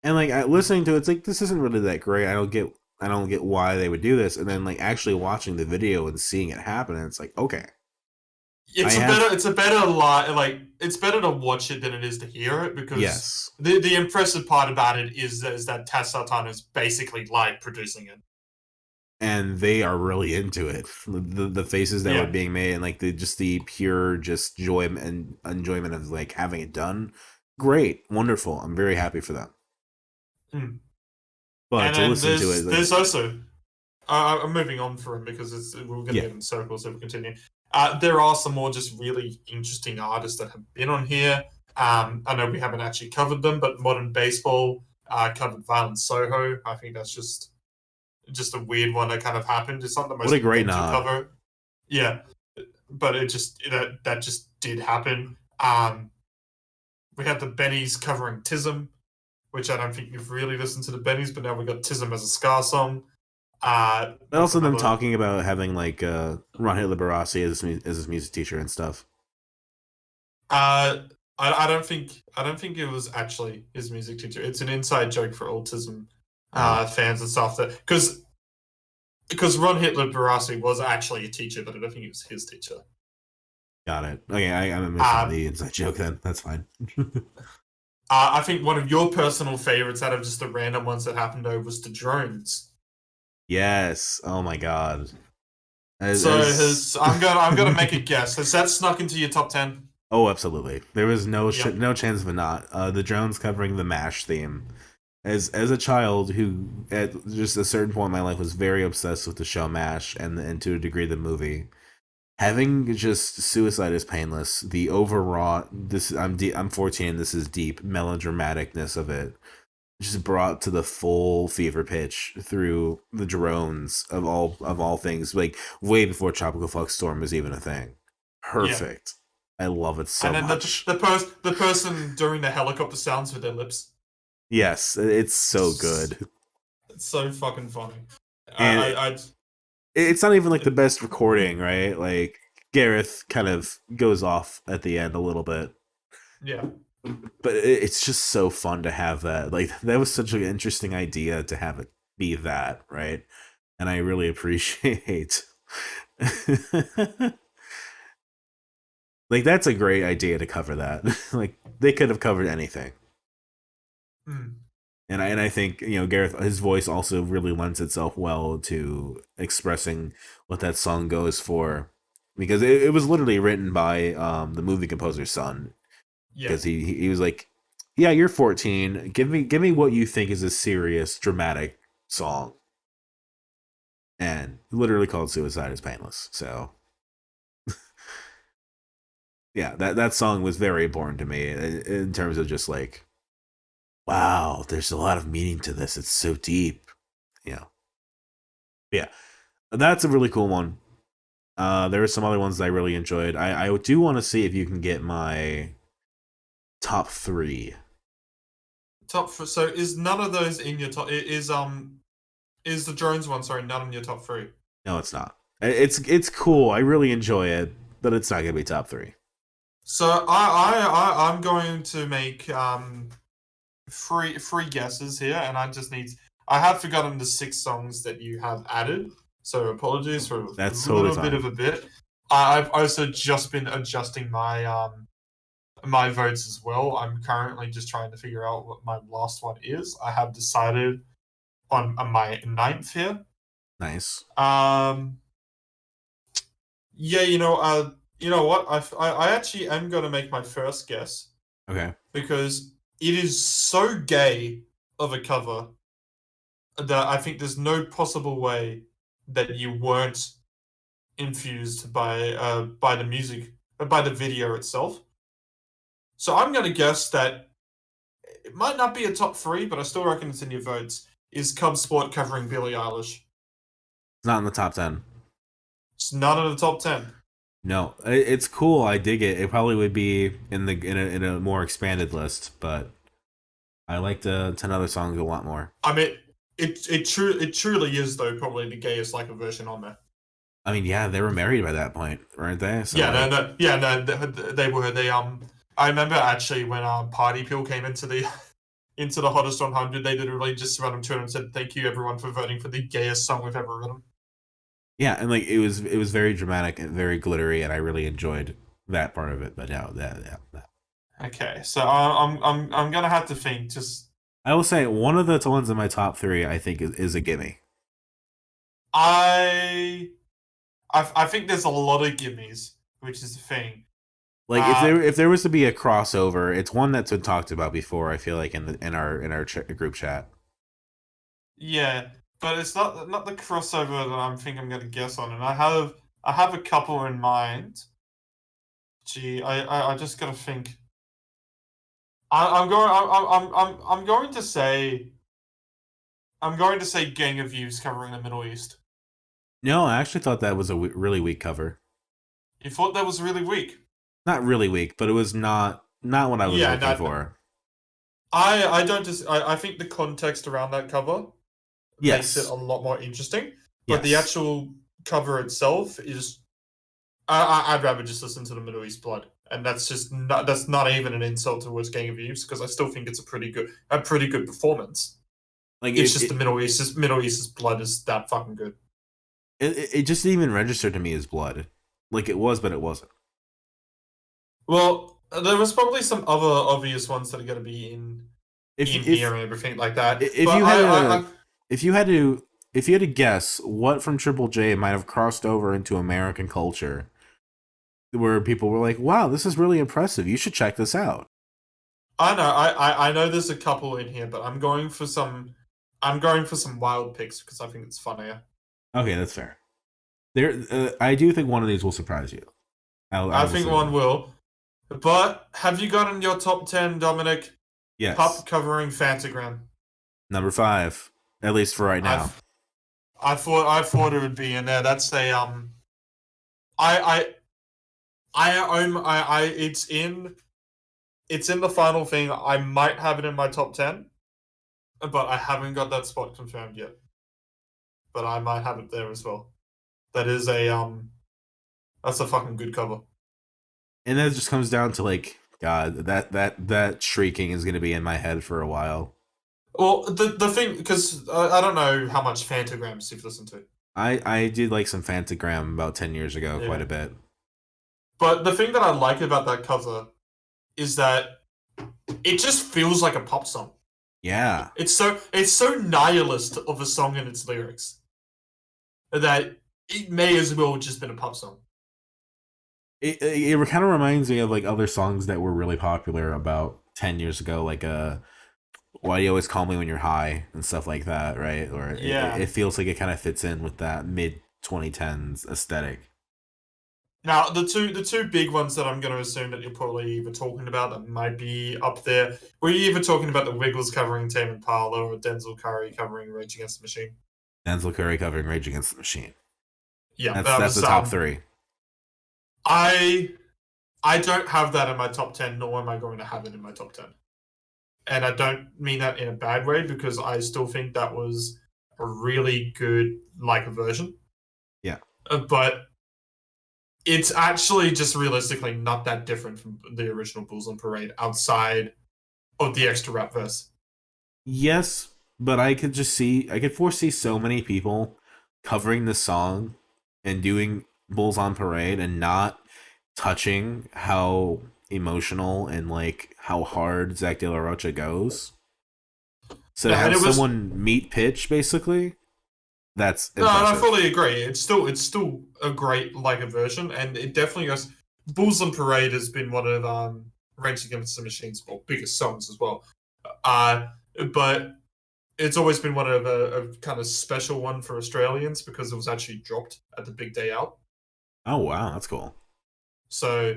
And like listening to it, it's like this isn't really that great. I don't get why they would do this. And then like actually watching the video and seeing it happen, and it's like, okay, It's better to watch it than it is to hear it, because yes, the impressive part about it is that Tess Sultana is basically live producing it. and they are really into it. The faces that were being made, and like the pure just joy and enjoyment of like having it done. Great, wonderful. I'm very happy for them. Mm. But And to then listen to it, like, there's also, I'm moving on for him because we're going to get in circles if we continue. There are some more just really interesting artists that have been on here. I know we haven't actually covered them, but Modern Baseball covered Violent Soho. I think that's just a weird one that kind of happened. It's not the most what a great inventive nod. cover. Yeah, but it just that just did happen. We had the Bennies covering Tism, which I don't think you've really listened to the Bennies, but now we got Tism as a ska song. But also them talking about having like Ron Hitler Barassi as his music teacher and stuff. I don't think it was actually his music teacher. It's an inside joke for autism fans and stuff, that because Ron Hitler Barassi was actually a teacher, but I don't think it was his teacher. Got it. Okay, I'm missing the inside joke then. That's fine. I think one of your personal favorites out of just the random ones that happened though was the Drones. Yes. Oh my god. I'm gonna make a guess. Has that snuck into your top 10? Oh, absolutely. There was Yep. no chance of a not. The drones covering the Mash theme. As a child who at just a certain point in my life was very obsessed with the show Mash and to a degree the movie. Having just Suicide is Painless, the overwrought I'm 14, this is deep melodramaticness of it just brought to the full fever pitch through the drones of all things, like way before Tropical Fuck Storm was even a thing. Yeah. Perfect. I love it so And then much. the person doing the helicopter sounds with their lips. Yes, it's so It's good. so fucking funny. And I it's not even like the best recording, right? Like Gareth kind of goes off at the end a little bit, yeah. but it's just so fun to have that. Like that was such an interesting idea to have it be that, right? And I really appreciate like that's a great idea to cover that. Like they could have covered anything. Mm. And I think, you know, Gareth his voice also really lends itself well to expressing what that song goes for because it was literally written by the movie composer's son Yeah. because he was like, "Yeah, you're 14. Give me what you think is a serious dramatic song." And literally called Suicide is Painless. So yeah, that song was very important to me in terms of just like, wow, there's a lot of meaning to this. It's so deep. You know. Yeah, that's a really cool one. There are some other ones that I really enjoyed. I do want to see if you can get my top three. So is none of those in your top? Is the drones one? Sorry, none in your top three. No, it's not. It's cool. I really enjoy it, but it's not gonna be top three. So I'm going to make three guesses here, and I have forgotten the six songs that you have added. So apologies for a That's totally little bit fine. of a bit. I've also just been adjusting my votes as well. I'm currently just trying to figure out what my last one is. I have decided on my ninth here. Nice. Um, yeah, you know what? I actually am gonna make my first guess Okay. because it is so gay of a cover that I think there's no possible way that you weren't infused by the music, by the video itself. So I'm gonna guess that it might not be a top three, but I still reckon it's in your votes. Is Cub Sport covering Billie Eilish? It's not in the top 10. It's not in the top 10. No, it's cool. I dig it. It probably would be in the in a more expanded list, but I like the 10 other songs a lot more. I mean, it truly is though probably the gayest like a version on there. I mean, yeah, they were married by that point, weren't they? So Yeah, no, like, no, yeah, no, they were. I remember actually when Party Pill came into the into the hottest 100, they literally just ran them to it and said, "Thank you everyone for voting for the gayest song we've ever written." yeah, and like it was very dramatic and very glittery, and I really enjoyed that part of it. But no, that. Okay, so I'm gonna have to think. Just I will say one of the ones in my top three, I think, is a gimme. I I think there's a lot of gimmies, which is the thing. Like Uh, if there was to be a crossover, it's one that's been talked about before. I feel like in our group chat. yeah, but it's not the crossover that I'm think I'm gonna guess on, and I have a couple in mind. Gee, I just gotta think. I'm going to say Gang of Youths covering the Middle East. No, I actually thought that was a really weak cover. You thought that was really weak. Not really weak, but it was not what I was Yeah, looking no, for. I don't just I think the context around that cover makes it a Yes, lot more interesting, but the yes. actual cover itself is I'd rather just listen to the Middle East Blood, and that's not even an insult towards Gang of Youths because I still think it's a pretty good performance. Like It's just the Middle East's Blood is that fucking good. it just didn't even register to me as blood. Like it was, but it wasn't. Well, there was probably some other obvious ones that are going to be in here and everything like that, If but you had I a if you had to if you had to guess what from Triple J might have crossed over into American culture, where people were like, "Wow, this is really impressive. You should check this out." I know, I know there's a couple in here, but I'm going for some wild picks because I think it's funnier. Okay, that's fair. I do think one of these will surprise you. I I will think say one that. will. But have you got in your top 10, Dominic, Yes, pup covering Fantagram? number 5, at least for right I, now. f- I thought it would be in there. That's a I it's in the final thing. I might have it in my top 10, but I haven't got that spot confirmed yet. But I might have it there as well. That is that's a fucking good cover. And that just comes down to like, God, that shrieking is going to be in my head for a while. Well, the thing, because I don't know how much Fantagrams you've listened to. I did like some Fantagram about 10 years ago, quite Yeah. a bit. But the thing that I like about that cover is that it just feels like a pop song. Yeah. It's so nihilist of a song in its lyrics that it may as well have just been a pop song. It kind of reminds me of like other songs that were really popular about 10 years ago, like Why Do You Always Call Me When You're High and stuff like that, right? Or Yeah. it feels like it kind of fits in with that mid 2010s aesthetic. Now the two big ones that I'm going to assume that you're probably either talking about that might be up there. Were you either talking about the Wiggles covering Tame Impala or Denzel Curry covering Rage Against the Machine? Denzel Curry covering Rage Against the Machine. Yeah, That's that that's the was top 3. I I don't have that in my top 10, nor am I going to have it in my top 10. And I don't mean that in a bad way because I still think that was a really good like version. Yeah. But it's actually just realistically not that different from the original Bulls on Parade outside of the extra rap verse. Yes, but I could foresee so many people covering this song and doing Bulls on Parade and not touching how emotional and like how hard Zach De La Rocha goes. So to Yeah, and have it was someone meet pitch basically, that's no, and I impressive. fully agree. It's still a great like a version, and it definitely goes. Bulls on Parade has been one of Rage Against the Machine's biggest songs as well. Uh, but it's always been one of a kind of special one for Australians because it was actually dropped at the big day out. Oh wow, that's cool. So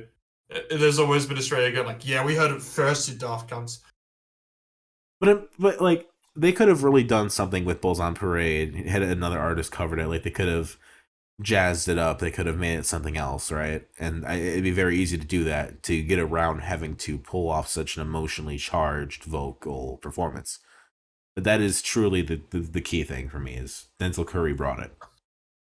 there's always been Australia going like, yeah, we heard it first, you daft cunts. But like they could have really done something with Bulls on Parade. Had another artist covered it, like they could have jazzed it up. They could have made it something else, right? And it'd be very easy to do that to get around having to pull off such an emotionally charged vocal performance. But that is truly the key thing for me is Denzel Curry brought it.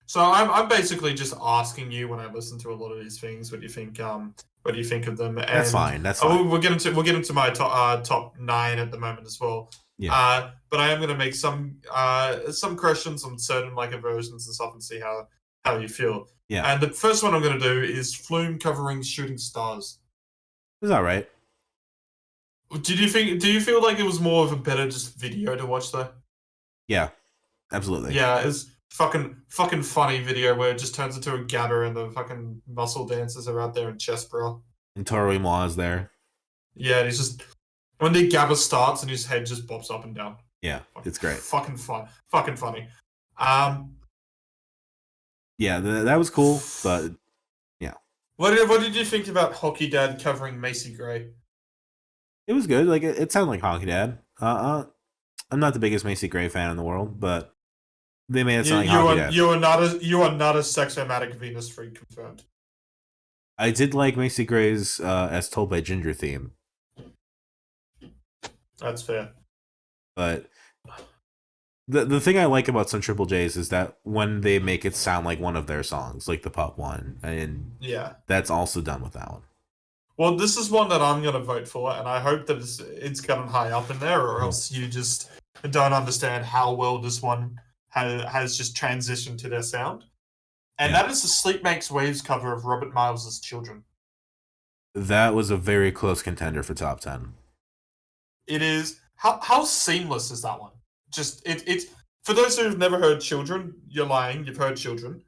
So I'm basically just asking you when I listen to a lot of these things, what do you think of them? That's And fine. That's fine. we'll get into my top 9 at the moment as well. Yeah. But I am going to make some questions on certain like versions and stuff and see how you feel. Yeah. And the first one I'm going to do is Flume covering Shooting Stars. It's all right. Do you feel like it was more of a better just video to watch though? Yeah. Absolutely. Yeah, it's fucking funny video where it just turns into a Gator and the fucking muscle dancers are out there in chest bra. And Toro is there. Yeah, and he's just when the Gabba starts and his head just bops up and down. Yeah, it's great. Fucking funny. Yeah, that was cool, but yeah. What did you think about Hockey Dad covering Macy Gray? It was good. Like it sounded like Honky Dad. I'm not the biggest Macy Gray fan in the world, but they made it sound like Honky Dad. You are not a sexomatic Venus freak confirmed. I did like Macy Gray's As Told by Ginger theme. That's fair. But the thing I like about some Triple J's is that when they make it sound like one of their songs, like the Pup one, and yeah, that's also done with that one. Well, this is one that I'm going to vote for, and I hope that it's gotten high up in there, or else you just don't understand how well this one has just transitioned to their sound. And that is the Sleep Makes Waves cover of Robert Miles' Children. That was a very close contender for top 10. It is. How seamless is that one? Just it's for those who've never heard Children, you're lying. You've heard Children,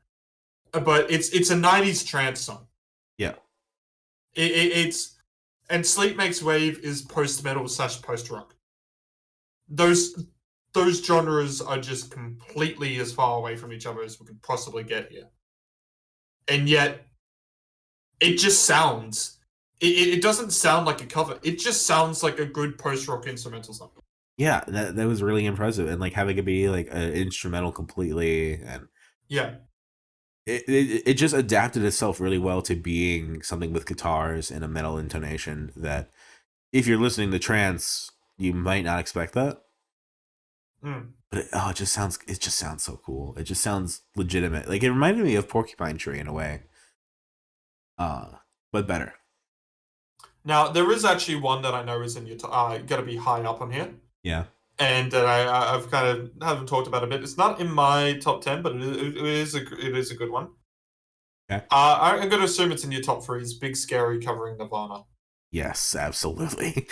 but it's a '90s trance song. Yeah. It's and Sleep Makes Wave is post metal / post rock. Those genres are just completely as far away from each other as we could possibly get here, and yet it just sounds. It doesn't sound like a cover. It just sounds like a good post rock instrumental song. Yeah, that was really impressive, and like having it be like an instrumental completely, and Yeah. it just adapted itself really well to being something with guitars and a metal intonation that if you're listening to trance, you might not expect that. Mm. But it just sounds so cool. It just sounds legitimate. Like it reminded me of Porcupine Tree in a way. But better. Now there is actually one that I know is in your gotta be high up on here, Yeah. and that I've kind of haven't talked about a bit. It's not in my top 10, but it is a good one. Okay. I'm gonna assume it's in your top 3. Is Big Scary covering Nirvana? Yes, absolutely.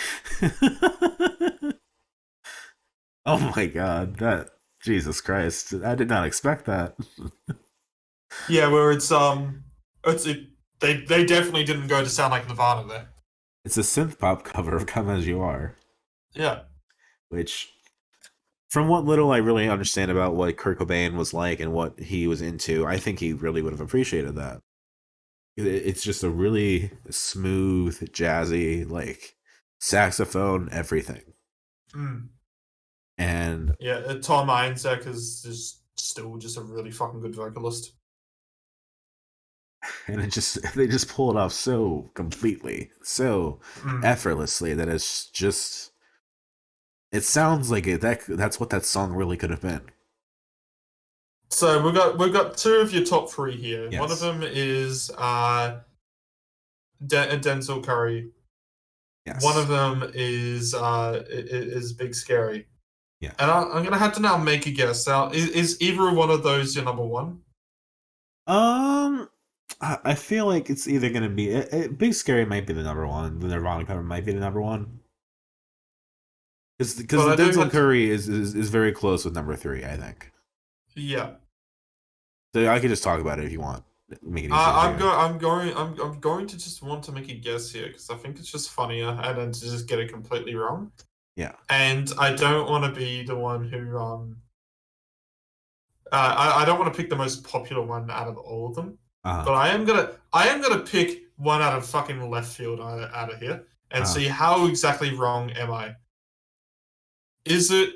Oh my god, that Jesus Christ. I did not expect that. Yeah, where they definitely didn't go to sound like Nirvana there. It's a synth pop cover of Come As You Are, Yeah. which from what little I really understand about what Kurt Cobain was like and what he was into, I think he really would have appreciated that. It's just a really smooth, jazzy, like saxophone, everything. Mm. And Yeah, Tom Einzek is still just a really fucking good vocalist. and it just they just pull it off so completely, so Mm. effortlessly that it's just it sounds like that's what that song really could have been. So we've got 2 of your top 3 here. One of Yes. them is Denzel Curry. One of Yes. them is Big Scary. Yeah. And I'm gonna have to now make a guess. Now, is either one of those your number 1? Um, I feel like it's either gonna be Big Scary might be the number one. The Nirvana cover might be the number one. Because But the I do Denzel have to. Curry is very close with number three, I think. Yeah. So I could just talk about it if you want. Make it easier for you. I'm going to just want to make a guess here because I think it's just funnier and then to just get it completely wrong. Yeah. And I don't want to be the one who I don't want to pick the most popular one out of all of them. Uh-huh. But I am gonna pick one out of fucking left field out of here and Uh-huh. see how exactly wrong am I. Is it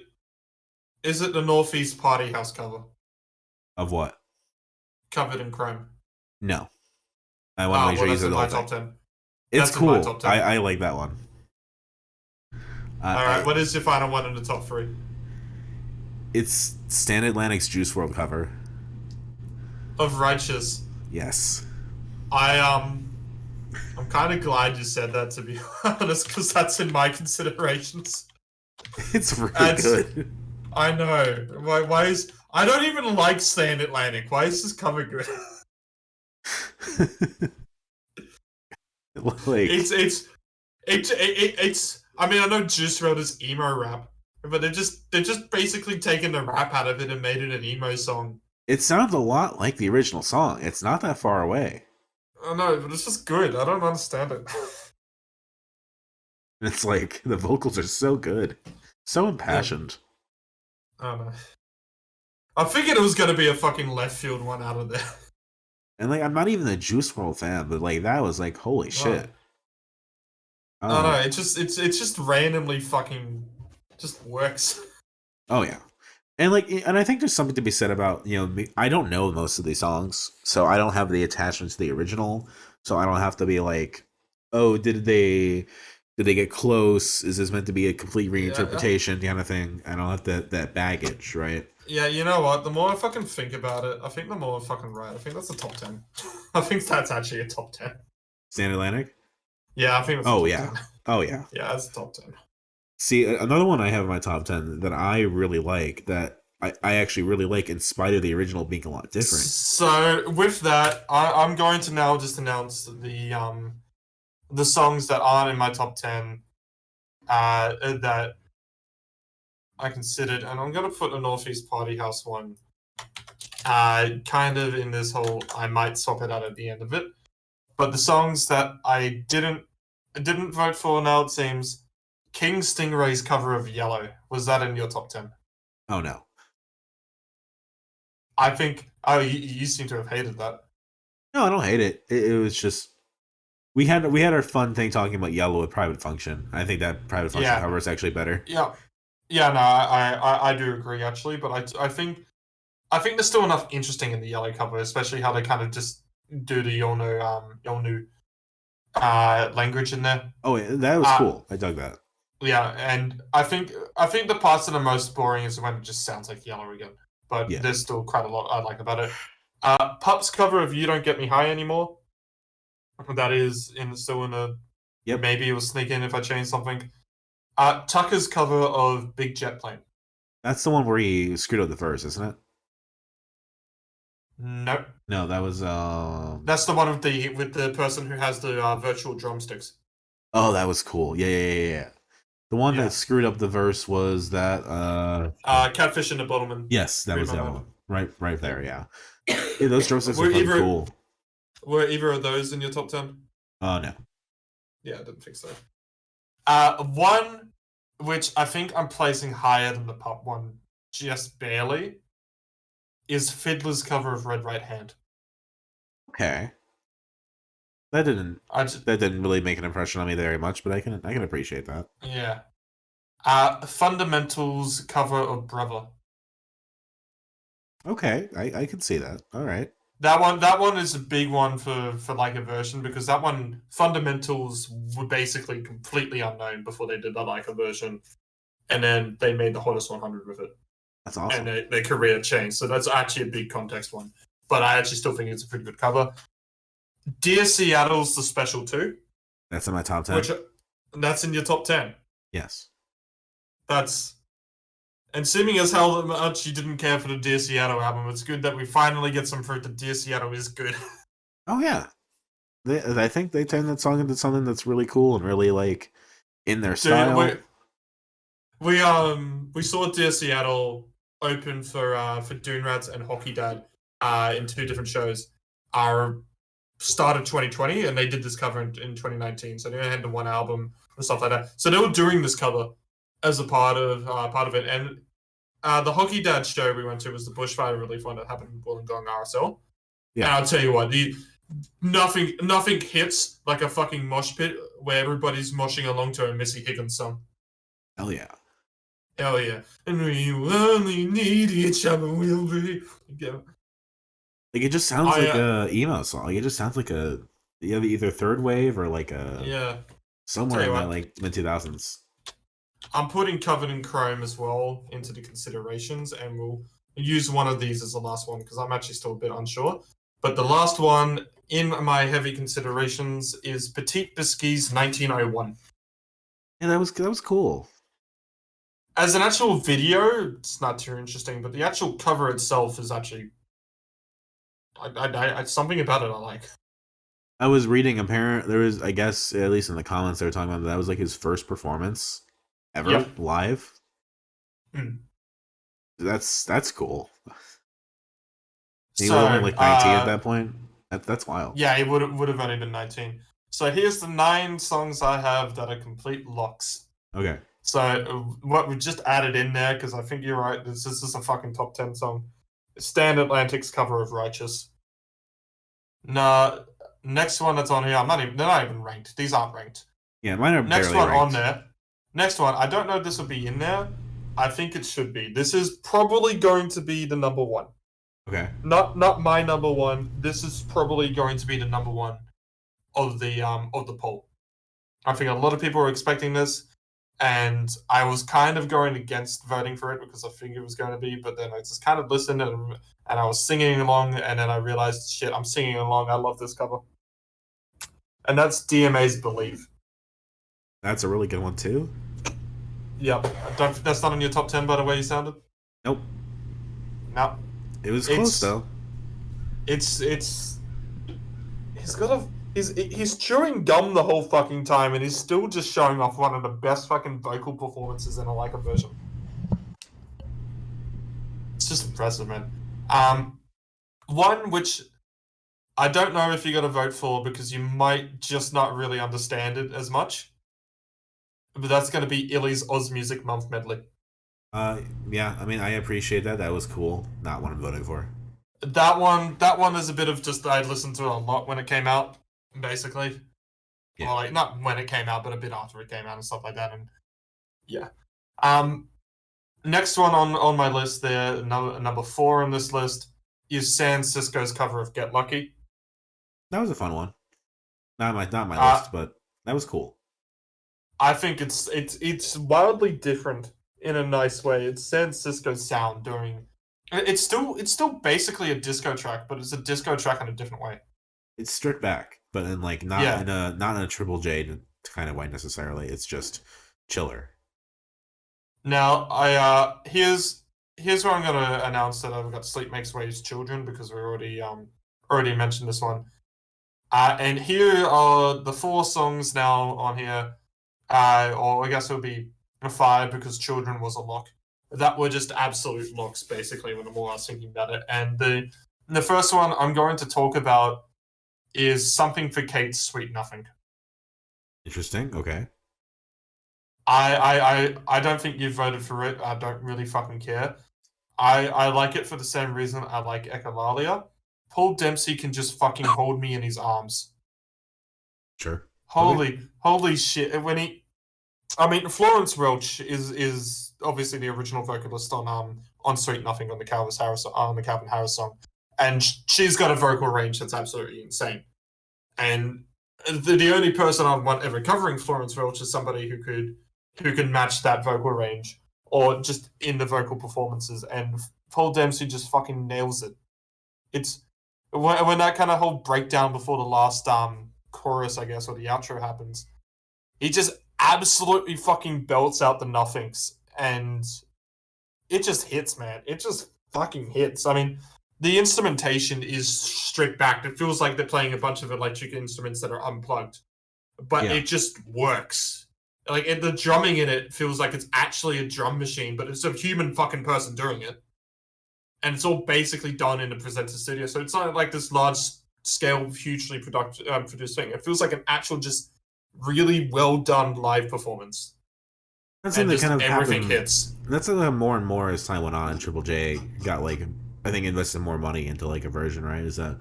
the Northeast Party House cover Of what? covered in chrome? No. I want to make Well sure you that's said in the my whole thing. top 10. It's That's in my cool. top 10. I like that one. All right, I what is your final one in the top 3? it's Stan Atlantic's Juice World cover. Of Righteous. Yes. I I'm kind of glad you said that, to be honest, because that's in my considerations. It's really That's good. I know. Why is I don't even like Stand Atlantic. Why is this cover good? Like it's I mean I know Juice WRLD is emo rap, but they're just basically taken the rap out of it and made it an emo song. it sounds a lot like the original song. It's not that far away. I know, but it's just good. I don't understand it. It's like the vocals are so good. So Yeah, impassioned. I don't know. I figured it was gonna be a fucking left field one out of there. And like I'm not even a Juice World fan, but like that was like holy Oh. shit. I don't know. Uh It's just randomly fucking just works. oh yeah. And I think there's something to be said about, I don't know most of these songs, so I don't have the attachment to the original, so I don't have to be like, "Oh, did they get close? Is this meant to be a complete Yeah, reinterpretation kind of thing?" I don't have that baggage, right? yeah. You know what? The more I fucking think about it, I think the more I'm fucking right. I think that's a top 10. I think that's actually a top 10. Stan Atlantic? Yeah, I think that's a Oh top yeah. 10. Oh yeah. Yeah, that's a top 10. See, another one I have in my top 10 that I really like, that I actually really like in spite of the original being a lot different. So with that, I'm going to now just announce the songs that aren't in my top 10 that I considered, and I'm gonna put a Northeast Party House one kind of in this whole I might swap it out at the end of it. But the songs that I didn't vote for now, it seems, King Stingray's cover of Yellow. Was that in your top 10? Oh no. I think. Oh, you seem to have hated that. No, I don't hate it. It was just we had our fun thing talking about Yellow with Private Function. I think that Private Function Yeah, cover is actually better. yeah, yeah. No, I do agree actually, but I think there's still enough interesting in the Yellow cover, especially how they kind of just do the Yolnu language in there. Oh, yeah, that was Uh, cool. I dug that. yeah, and I think the parts that are most boring is when it just sounds like Yellow again. But Yeah. there's still quite a lot I like about it. Pup's cover of "You Don't Get Me High Anymore." That is still in a Yep. maybe it will sneak in if I change something. Tucker's cover of "Big Jet Plane." That's the one where he screwed up the verse, isn't it? Nope. No, that was That's the one with the person who has the virtual drumsticks. oh, that was cool. Yeah. The one that Yeah. screwed up the verse was that Catfish in the Bottom and yes, that Read was My the other Mind. one. Right there, Yeah. yeah. Yeah, those drumsticks are Were fucking either cool. were either of those in your top 10? Oh no. Yeah, I didn't think so. One which I think I'm placing higher than the Pup one, just barely, is Fiddler's cover of Red Right Hand. Okay. That didn't I just, that didn't really make an impression on me very much, but I can appreciate that. yeah. Fundamentals cover of Brother. Okay, I can see that. All right. That one is a big one for like a version because that one fundamentals were basically completely unknown before they did the like a version, and then they made the hottest 100 with it, That's and awesome. their career changed. So that's actually a big context one, but I actually still think it's a pretty good cover. Dear Seattle's the special too, That's in my top 10. which that's in your top 10. Yes. That's and seeming as how much you didn't care for the Dear Seattle album, it's good that we finally get some proof that Dear Seattle is good. Oh yeah. I think they turned that song into something that's really cool and really like in their Dude, style. we saw Dear Seattle open for Dune Rats and Hockey Dad in two different shows. Our start of 2020, and they did this cover in 2019. So they only had the one album and stuff like that. So they were doing this cover as a part of it. And the Hockey Dad show we went to was the Bushfire Relief one that happened in Wollongong RSL. Yeah. And I'll tell you what, nothing hits like a fucking mosh pit where everybody's moshing along to a Missy Higgins song. Hell yeah. Hell yeah. And we only need each other, we'll be. Yeah. Like it just sounds like a emo song. Like it just sounds like a either third wave or like a Yeah. somewhere Tell in you that what. like mid 2000s. I'm putting Covered in Chrome as well into the considerations, and we'll use one of these as the last one because I'm actually still a bit unsure. But the last one in my heavy considerations is Petite Biscuit's 1901. Yeah, that was cool. As an actual video, it's not too interesting, but the actual cover itself is actually something about it I like. I was reading there was I guess at least in the comments they were talking about that was like his first performance ever Yep. live. Mm. That's cool. He So was only like 19 at that point. That's wild. yeah, he would have only been 19. So here's the 9 songs I have that are complete locks. Okay. So what we just added in there, because I think you're right, this is a fucking top 10 song. Stan Atlantic's cover of Righteous. Nah, next one that's on here, they're not even ranked. These aren't ranked. Yeah, mine are Next barely one ranked. on there. Next one, I don't know if this will be in there. I think it should be. This is probably going to be the number one. Okay. Not my number one. This is probably going to be the number one of the poll. I think a lot of people are expecting this, and I was kind of going against voting for it because I figured it was going to be, but then I just kind of listened and I was singing along, and then I realized, shit, I'm singing along. I love this cover, and that's DMA's Believe. That's a really good one too. Yep. That's not in your top 10 by the way you sounded? Nope. No. It was close though. He's chewing gum the whole fucking time and he's still just showing off one of the best fucking vocal performances in a Leica version. It's just impressive, man. One which I don't know if you got to vote for because you might just not really understand it as much. But that's going to be Illy's Oz Music Month medley. Uh, yeah, I mean, I appreciate that. That was cool. Not what I'm voting for. That one is a bit of just I listened to it a lot when it came out, basically. Yeah. Or like not when it came out, but a bit after it came out and stuff like that. And yeah. Um, Next one on my list there, number 4 on this list is San Cisco's cover of Get Lucky. That was a fun one. Not my Uh, list, but that was cool. I think it's wildly different in a nice way. It's San Cisco's sound doing. It's still basically a disco track, but it's a disco track in a different way. It's stripped back, but in like Yeah. not in a Triple J kind of way necessarily. It's just chiller. Now here's where I'm gonna announce that I've got Sleep Makes Waves Children because we already mentioned this one. And here are the 4 songs now on here. Or I guess it would be 5 because Children was a lock. That were just absolute locks, basically, when the more I was thinking about it. And the first one I'm going to talk about is Something for Kate's Sweet Nothing. Interesting. Okay. I don't think you voted for it. I don't really fucking care. I like it for the same reason I like Echolalia. Paul Dempsey can just fucking hold me in his arms. Sure. Okay. Holy shit! I mean, Florence Welch is obviously the original vocalist on Sweet Nothing on the Calvin Harris song, and she's got a vocal range that's absolutely insane. And the only person I want ever covering Florence Welch is somebody who can match that vocal range or just in the vocal performances. And Paul Dempsey just fucking nails it. It's when that kind of whole breakdown before the last chorus, I guess, or the outro happens. He just absolutely fucking belts out the nothings, and it just hits, man. It just fucking hits. I mean, the instrumentation is stripped back. It feels like they're playing a bunch of electric instruments that are unplugged, but Yeah. it just works. Like the drumming in it feels like it's actually a drum machine, but it's a human fucking person doing it, and it's all basically done in a presenter studio. So it's not like this large scale, hugely produced thing. It feels like an actual, just really well done live performance, That's and something that just kind of everything happened. hits. That's something that more and more as time went on, and Triple J got like I think invested more money into like a version, right? Is that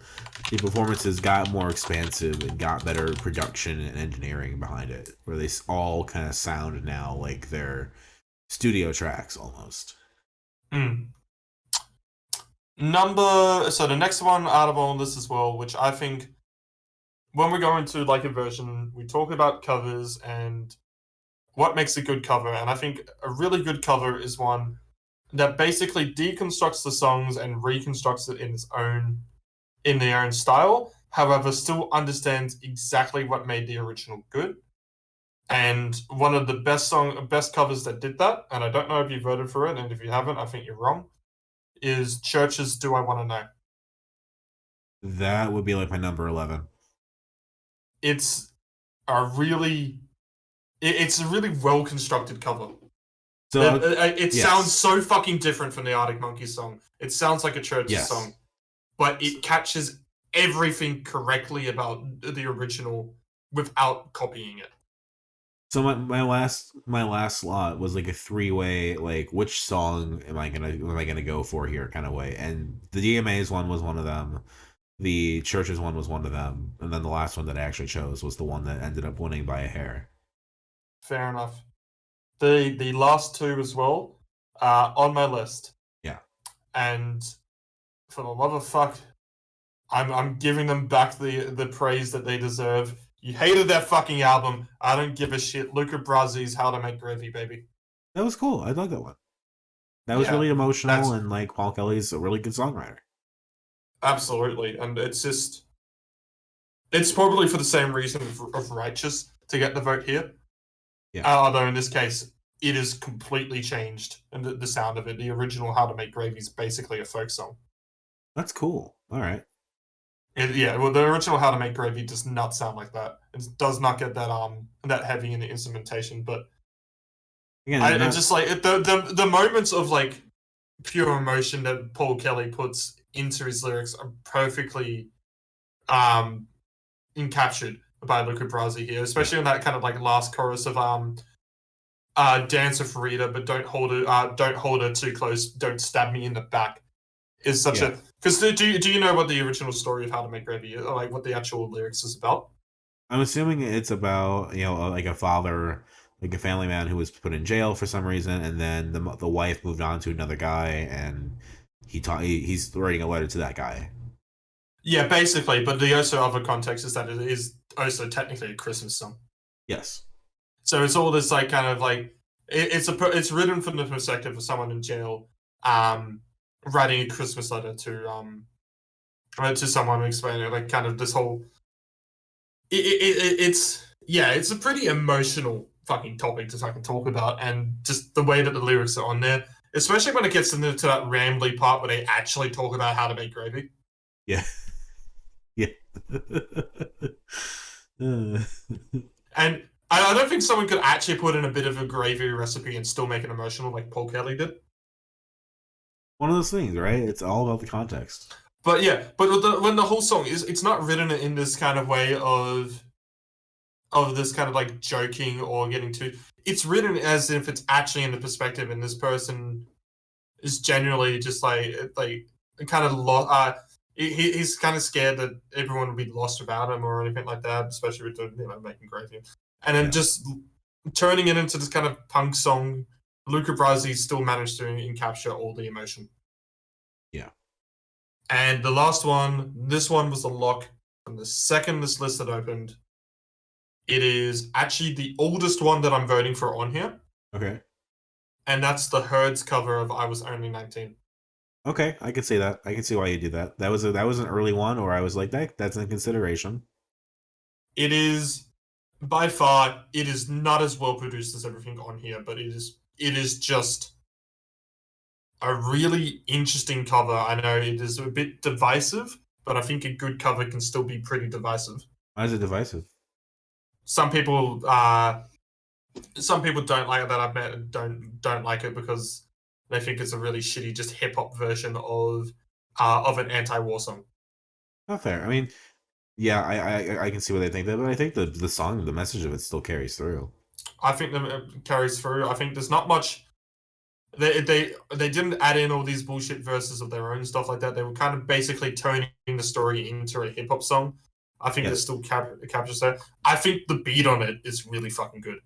the performances got more expansive and got better production and engineering behind it, where they all kind of sound now like they're studio tracks almost. Mm. So the next one out of all this as well, which I think when we go into like a version, we talk about covers and what makes a good cover, and I think a really good cover is one that basically deconstructs the songs and reconstructs it in their own style, however, still understands exactly what made the original good. And one of the best covers that did that, and I don't know if you voted for it, and if you haven't, I think you're wrong, is Church's Do I Want to Know. That would be like my number 11. It's a really it's a really well constructed cover. So It sounds yes, so fucking different from the Arctic Monkeys song. It sounds like a Church's yes. song, but it catches everything correctly about the original without copying it. So my last slot was like a 3-way, like which song am I gonna go for here kind of way, and the DMA's one was one of them, the Church's one was one of them, and then the last one that I actually chose was the one that ended up winning by a hair. Fair enough. The last two as well on my list, Yeah, and for the love of fuck, I'm giving them back the praise that they deserve. You hated that fucking album. I don't give a shit. Luca Brasi's How to Make Gravy, baby. that was cool. I like that one. That was Yeah, really emotional, that's and like Paul Kelly's a really good songwriter. absolutely, and it's probably for the same reason of Righteous to get the vote here. Yeah, Although in this case, it is completely changed, and the sound of it. The original How to Make Gravy is basically a folk song. that's cool. All right. Yeah, well, the original How to Make Gravy does not sound like that. It does not get that heavy in the instrumentation. But Again, I not just like the moments of like pure emotion that Paul Kelly puts into his lyrics are perfectly um, encaptured by Luca Brasi here, Yeah. especially in that kind of like last chorus of dance with Rita, but don't hold her too close, don't stab me in the back is such Yeah. a because do you know what the original story of How to Make Gravy is, or like what the actual lyrics is about? I'm assuming it's about, like a father, like a family man who was put in jail for some reason, and then the wife moved on to another guy, and he's writing a letter to that guy. Yeah, basically, but the also other context is that it is also technically a Christmas song. Yes. So it's all this like kind of like it's written from the perspective of someone in jail, um, writing a Christmas letter to someone explaining like kind of this whole it's yeah, it's a pretty emotional fucking topic to fucking talk about, and just the way that the lyrics are on there, especially when it gets into that rambly part where they actually talk about how to make gravy. Yeah. Yeah. Uh, And I don't think someone could actually put in a bit of a gravy recipe and still make it emotional like Paul Kelly did. One of those things, right? It's all about the context. But yeah, but when the whole song is, it's not written in this kind of way of this kind of like joking or getting too. It's written as if it's actually in the perspective, and this person is genuinely just like kind of lost. He's kind of scared that everyone will be lost without him or anything like that, especially with making gravy, and then Yeah. just turning it into this kind of punk song. Luca Brasi still managed to capture all the emotion. Yeah. And the last one, this one was a lock from the second this list had opened. It is actually the oldest one that I'm voting for on here, Okay. and that's the Herds cover of I Was Only 19. Okay, I can see that. I can see why you do that. That was an early one, or I was like, that's in consideration. It is by far it is not as well produced as everything on here, but it is just a really interesting cover. I know it is a bit divisive, but I think a good cover can still be pretty divisive. Why is it divisive? Some people some people don't like it that I've met and don't like it because they think it's a really shitty just hip hop version of an anti-war song. Not fair. I mean, yeah, I can see what they think, but I think the song, the message of it still carries through. I think that it carries through. I think there's not much. They didn't add in all these bullshit verses of their own stuff like that. They were kind of basically turning the story into a hip hop song. I think it Yes. still captures that. I think the beat on it is really fucking good.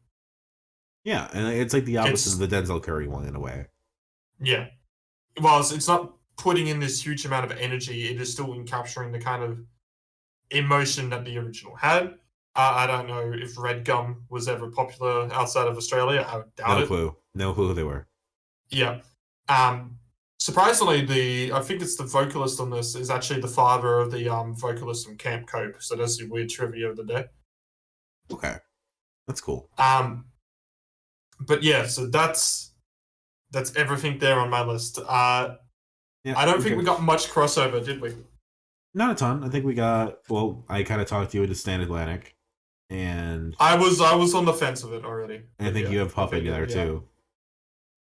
Yeah, and it's like the opposite of It's the Denzel Curry one in a way. yeah. Well, it's not putting in this huge amount of energy. It is still capturing the kind of emotion that the original had. I don't know if Red Gum was ever popular outside of Australia. I would doubt No it. clue. No clue who they were. Yeah. Um, Surprisingly, I think it's the vocalist on this is actually the father of the vocalist from Camp Cope. So that's your weird trivia of the day. Okay, that's cool. Um, but yeah, so that's everything there on my list. Yeah, I don't think okay. we got much crossover, did we? Not a ton. I think we got. Well, I kind of talked you into Stand Atlantic, and I was on the fence of it already, I but think yeah, you have I Puppet think there yeah. too.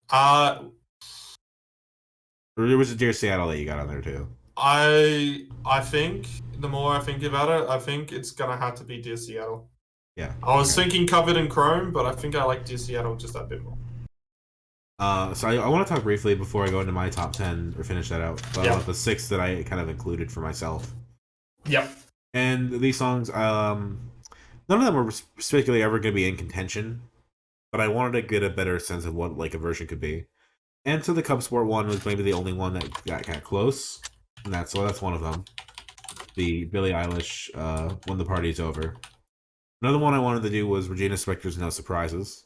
Uh, Or there was a Dear Seattle that you got on there too. I think the more I think about it, I think it's gonna have to be Dear Seattle. Yeah. I was Okay. thinking Covered in Chrome, but I think I like Dear Seattle just a bit more. So I want to talk briefly before I go into my top 10 or finish that out Yeah. about the six that I kind of included for myself. Yep. And these songs, none of them were particularly ever going to be in contention, but I wanted to get a better sense of what like a version could be. And so the Cub Sport one was maybe the only one that got close, and that's one of them. The Billie Eilish, When the Party's Over. Another one I wanted to do was Regina Spektor's No Surprises.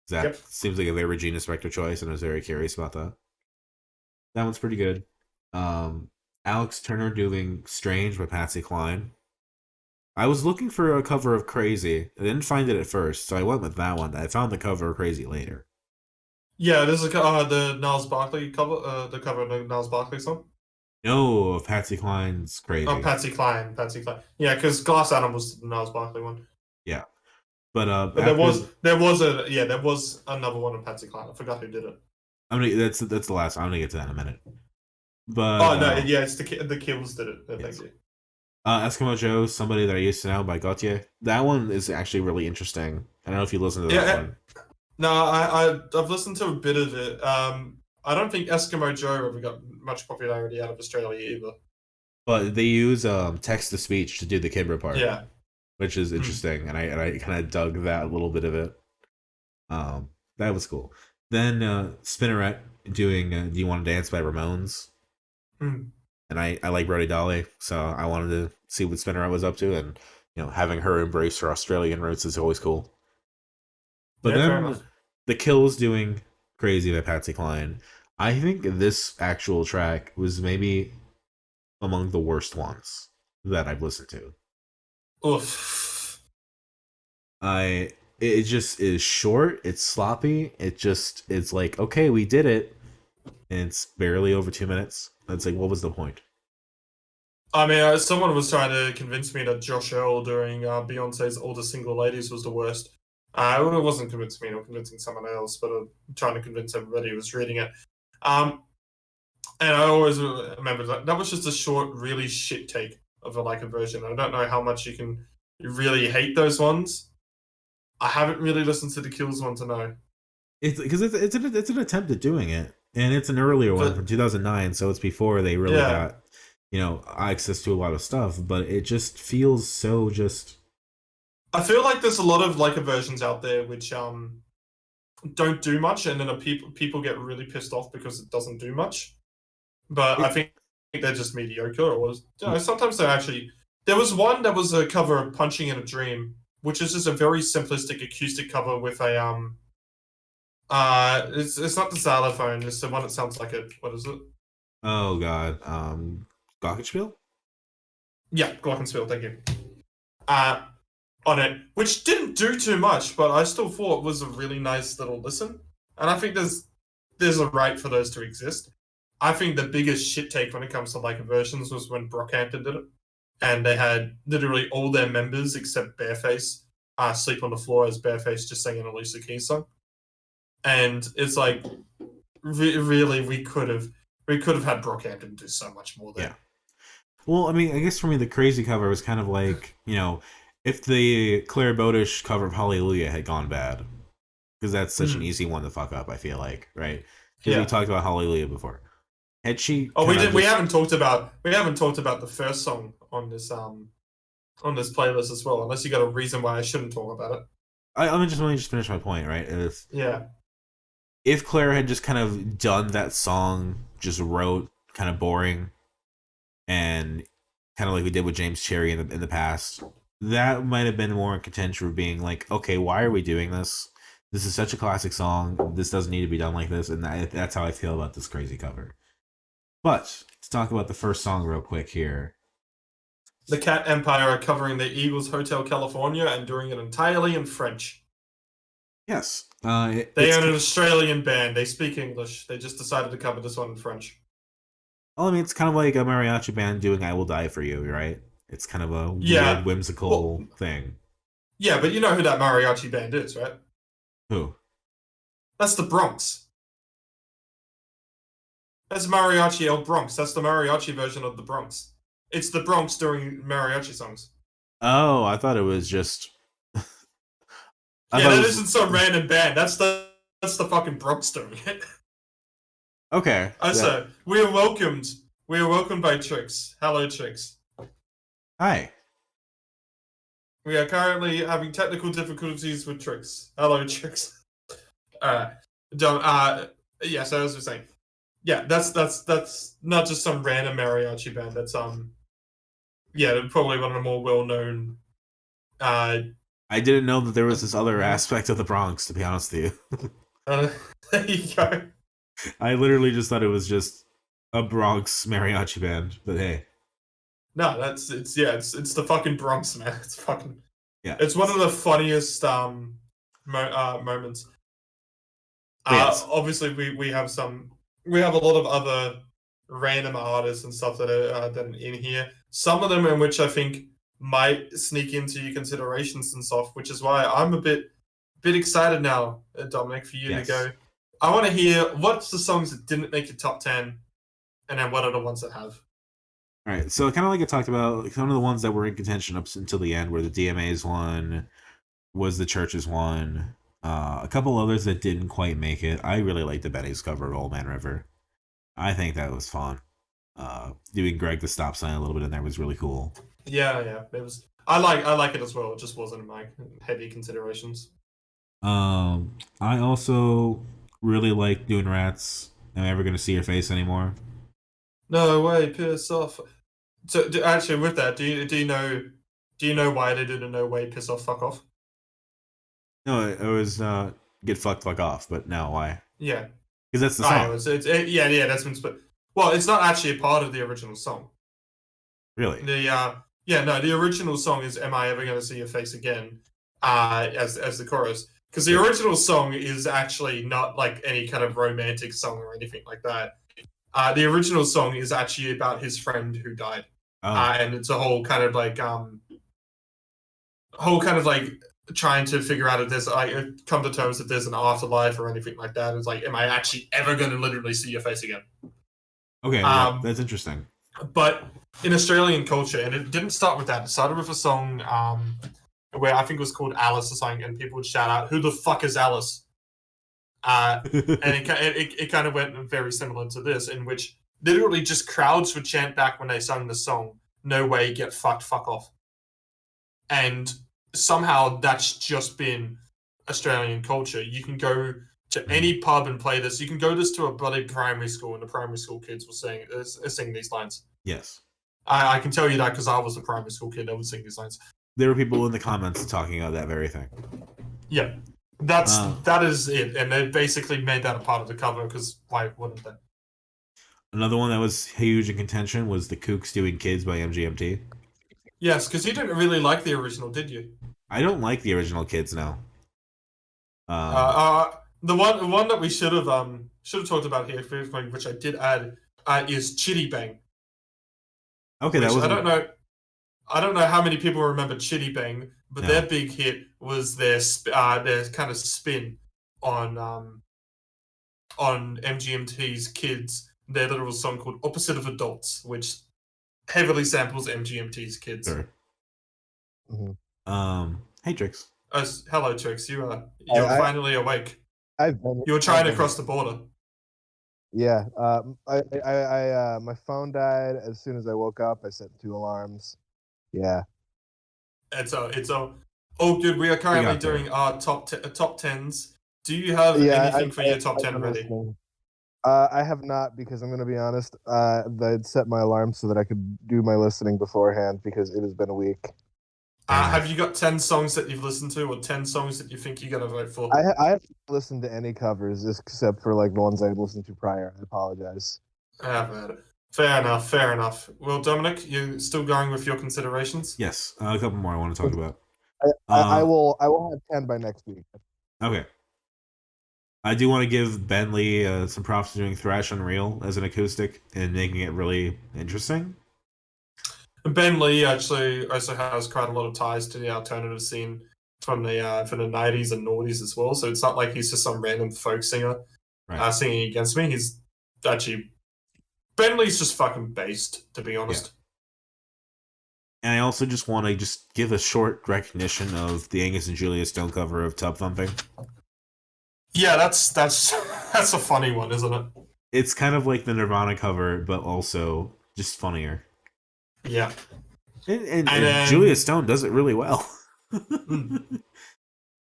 That Yep. seems like a very Regina Spektor choice, and I was very curious about that. That one's pretty good. Um, Alex Turner doing Strange by Patsy Cline. I was looking for a cover of Crazy. I didn't find it at first, so I went with that one. I found the cover of Crazy later. Yeah, there's the Niles Barkley cover, the cover of the Niles Barkley song. No, of Patsy Cline's Oh, Crazy. Patsy Cline, Patsy Cline. Yeah, because Glass Animal was the Niles Barkley one. Yeah. But But there after was there was a yeah there was another one of Patsy Cline. I forgot who did it. that's the last. I'm gonna get to that in a minute. But Oh no, yeah, it's the Kills did it. Thank yes. you. Eskimo Joe, Somebody That I Used to Know by Gautier. That one is actually really interesting. I don't know if you listen to Yeah, that one. no, I've listened to a bit of it. I don't think Eskimo Joe ever got much popularity out of Australia either. But they use text to speech to do the Kidra part, Yeah. which is Hmm. interesting, and I kind of dug that little bit of it. Um, that was cool. Then Spinneret doing "Do You Want to Dance" by Ramones, Hmm. and I like Brody Dolly, so I wanted to see what Spinneret was up to, and having her embrace her Australian roots is always cool. But Yeah, fair then enough. the Kills doing "Crazy" by Patsy Cline. I think this actual track was maybe among the worst ones that I've listened to. Oof. I it just is short, it's sloppy, it's like, okay, we did it, and it's barely over 2 minutes. It's like, what was the point? I mean, someone was trying to convince me that Josh Earl during Beyonce's "Older Single Ladies" was the worst. It wasn't convincing me or convincing someone else, but trying to convince everybody who was reading it. Um, and I always remember that was just a short, really shit take of a like a version. I don't know how much you really hate those ones. I haven't really listened to the Kills one to know, It's because it's an attempt at doing it, and it's an earlier one but from 2009, so it's before they really yeah, got access to a lot of stuff. But it just feels so just I feel like there's a lot of like versions out there which don't do much, and then people get really pissed off because it doesn't do much. But I it. think they're just mediocre. Or sometimes they're actually. There was one that was a cover of "Punching in a Dream," which is just a very simplistic acoustic cover with a it's not the xylophone. It's the one that sounds like it. What is it? Oh God, Glockenspiel. Yeah, Glockenspiel. Thank you. Uh, on it, which didn't do too much, but I still thought it was a really nice little listen. And I think there's a right for those to exist. I think the biggest shit take when it comes to like versions was when Brockhampton did it, and they had literally all their members except Bareface sleep on the floor as Bareface just sang an Alicia Keys song, and it's like really we could have had Brockhampton do so much more Yeah. there. Well, I mean, I guess for me, the crazy cover was kind of like, if the Claire Bodish cover of Hallelujah had gone bad, because that's such an Mm, easy one to fuck up, I feel like, right? Because we yeah. talked about Hallelujah before. Had she Oh, we kind of did. We just. haven't talked about the first song on this playlist as well. Unless you got a reason why I shouldn't talk about it. Let me just finish my point, right? Yeah. If Claire had just kind of done that song, just wrote kind of boring, and kind of like we did with James Cherry in the past, that might have been more in contention for being like, okay, why are we doing this? This is such a classic song. This doesn't need to be done like this, and that's how I feel about this crazy cover. But to talk about the first song real quick here. The Cat Empire are covering the Eagles Hotel California and doing it entirely in French. Yes, They are an Australian band. They speak English. They just decided to cover this one in French. well, I mean, it's kind of like a mariachi band doing "I Will Die for You," right? It's kind of a weird, Yeah. Well, whimsical thing. yeah, but you know who that mariachi band is, right? Who? That's the Bronx. That's Mariachi El Bronx. That's the mariachi version of the Bronx. It's the Bronx doing mariachi songs. Oh, I thought it was just. I Yeah, thought it that was isn't some random band. That's the fucking Bronx doing it. okay. That So we are welcomed. We are welcomed by Trix. Hello, Trix. hi. We are currently having technical difficulties with Trix. Hello, Trix. Alright. Yeah, so as we're saying. Yeah, that's not just some random mariachi band. That's yeah, probably one of the more well known uh I didn't know that there was this other uh, aspect of the Bronx. To be honest with you, there you go. I literally just thought it was just a Bronx mariachi band. But hey, No, it's the fucking Bronx, man. It's fucking yeah. it's one of the funniest moments. But yes, Obviously we have a lot of other random artists and stuff that are in here. Some of them in which I think might sneak into your considerations and stuff, which is why I'm a bit excited now, Dominic, for you to yes. go. I want to hear what's the songs that didn't make your top 10, and then what are the ones that have. All right, so kind of like I talked about, some of the ones that were in contention up until the end were the DMA's one, was the Church's one, a couple others that didn't quite make it. I really liked the Benny's cover of Old Man River. I think that was fun. Doing Greg the Stop Sign a little bit in there was really cool. Yeah, it was. I like it as well. It just wasn't in my heavy considerations. I also really like doing Rats. Am I ever gonna see your face anymore? No way, piss off. So actually, with that, do you know why they did a no way piss off fuck off? No, it was get fucked, fuck off. But now why? Yeah, Because that's the I song. know. Yeah, that's been split. Well, it's not actually a part of the original song. Really? The original song is "Am I Ever Gonna See Your Face Again?" As the chorus, because the Sure. original song is actually not like any kind of romantic song or anything like that. The original song is actually about his friend who died, Oh, and it's a whole kind of like trying to figure out if there's like come to terms if there's an afterlife or anything like that. It's like, am I actually ever going to literally see your face again? okay. Yeah, Um, that's interesting. but in Australian culture, and it didn't start with that. It started with a song where I think it was called Alice or something, and people would shout out, "Who the fuck is Alice?" Uh, and it kind of went very similar to this, in which literally just crowds would chant back when they sung the song, "No way, get fucked, fuck off." And somehow that's just been Australian culture. You can go to any pub and play this. You can go this to a bloody primary school, and the primary school kids will sing these lines. Yes. I can tell you that because I was a primary school kid. I would sing these lines. There were people in the comments talking about that very thing. Yeah, that is it, and they basically made that a part of the cover because why wouldn't they? Another one that was huge in contention was the Kooks doing Kids by MGMT. Yes, because you didn't really like the original, did you? I don't like the original Kids now. Um, Uh, the one that we should have talked about here, which I did add, is Chitty Bang, okay, that which I wasn't. don't know. I don't know how many people remember Chitty Bang, but their No. big hit was their kind of spin on MGMT's Kids, their little song called "Opposite of Adults," which heavily samples MGMT's Kids. Sure. Mhm. Hey, Trix. Hello, Trix. You're I, finally awake. I've been. You were trying I've to been. cross the border. Yeah. My phone died as soon as I woke up. I set 2 alarms. Yeah. It's all good. We are currently got there. doing our top tens. Do you have Yeah. anything for your top I've 10 been ready? listening. I have not because I'm going to be honest. I'd set my alarm so that I could do my listening beforehand because it has been a week. Have you got 10 songs that you've listened to, or 10 songs that you think you're gonna vote for? I haven't listened to any covers except for like the ones I had listened to prior. I apologize. Fair enough. Well, Dominic, you still going with your considerations? Yes, a couple more I want to talk about. I will have 10 by next week. Okay. I do want to give Bentley some props for doing Thrash Unreal as an acoustic and making it really interesting. Ben Lee actually also has quite a lot of ties to the alternative scene from the 90s and noughties as well. So it's not like he's just some random folk singer Right. singing against me. He's actually Ben Lee's just fucking based, to be honest. And I also just want to just give a short recognition of the Angus and Julia Stone cover of Tub Thumping. Yeah, that's a funny one, isn't it? It's kind of like the Nirvana cover, but also just funnier. Yeah. And Julia Stone does it really well.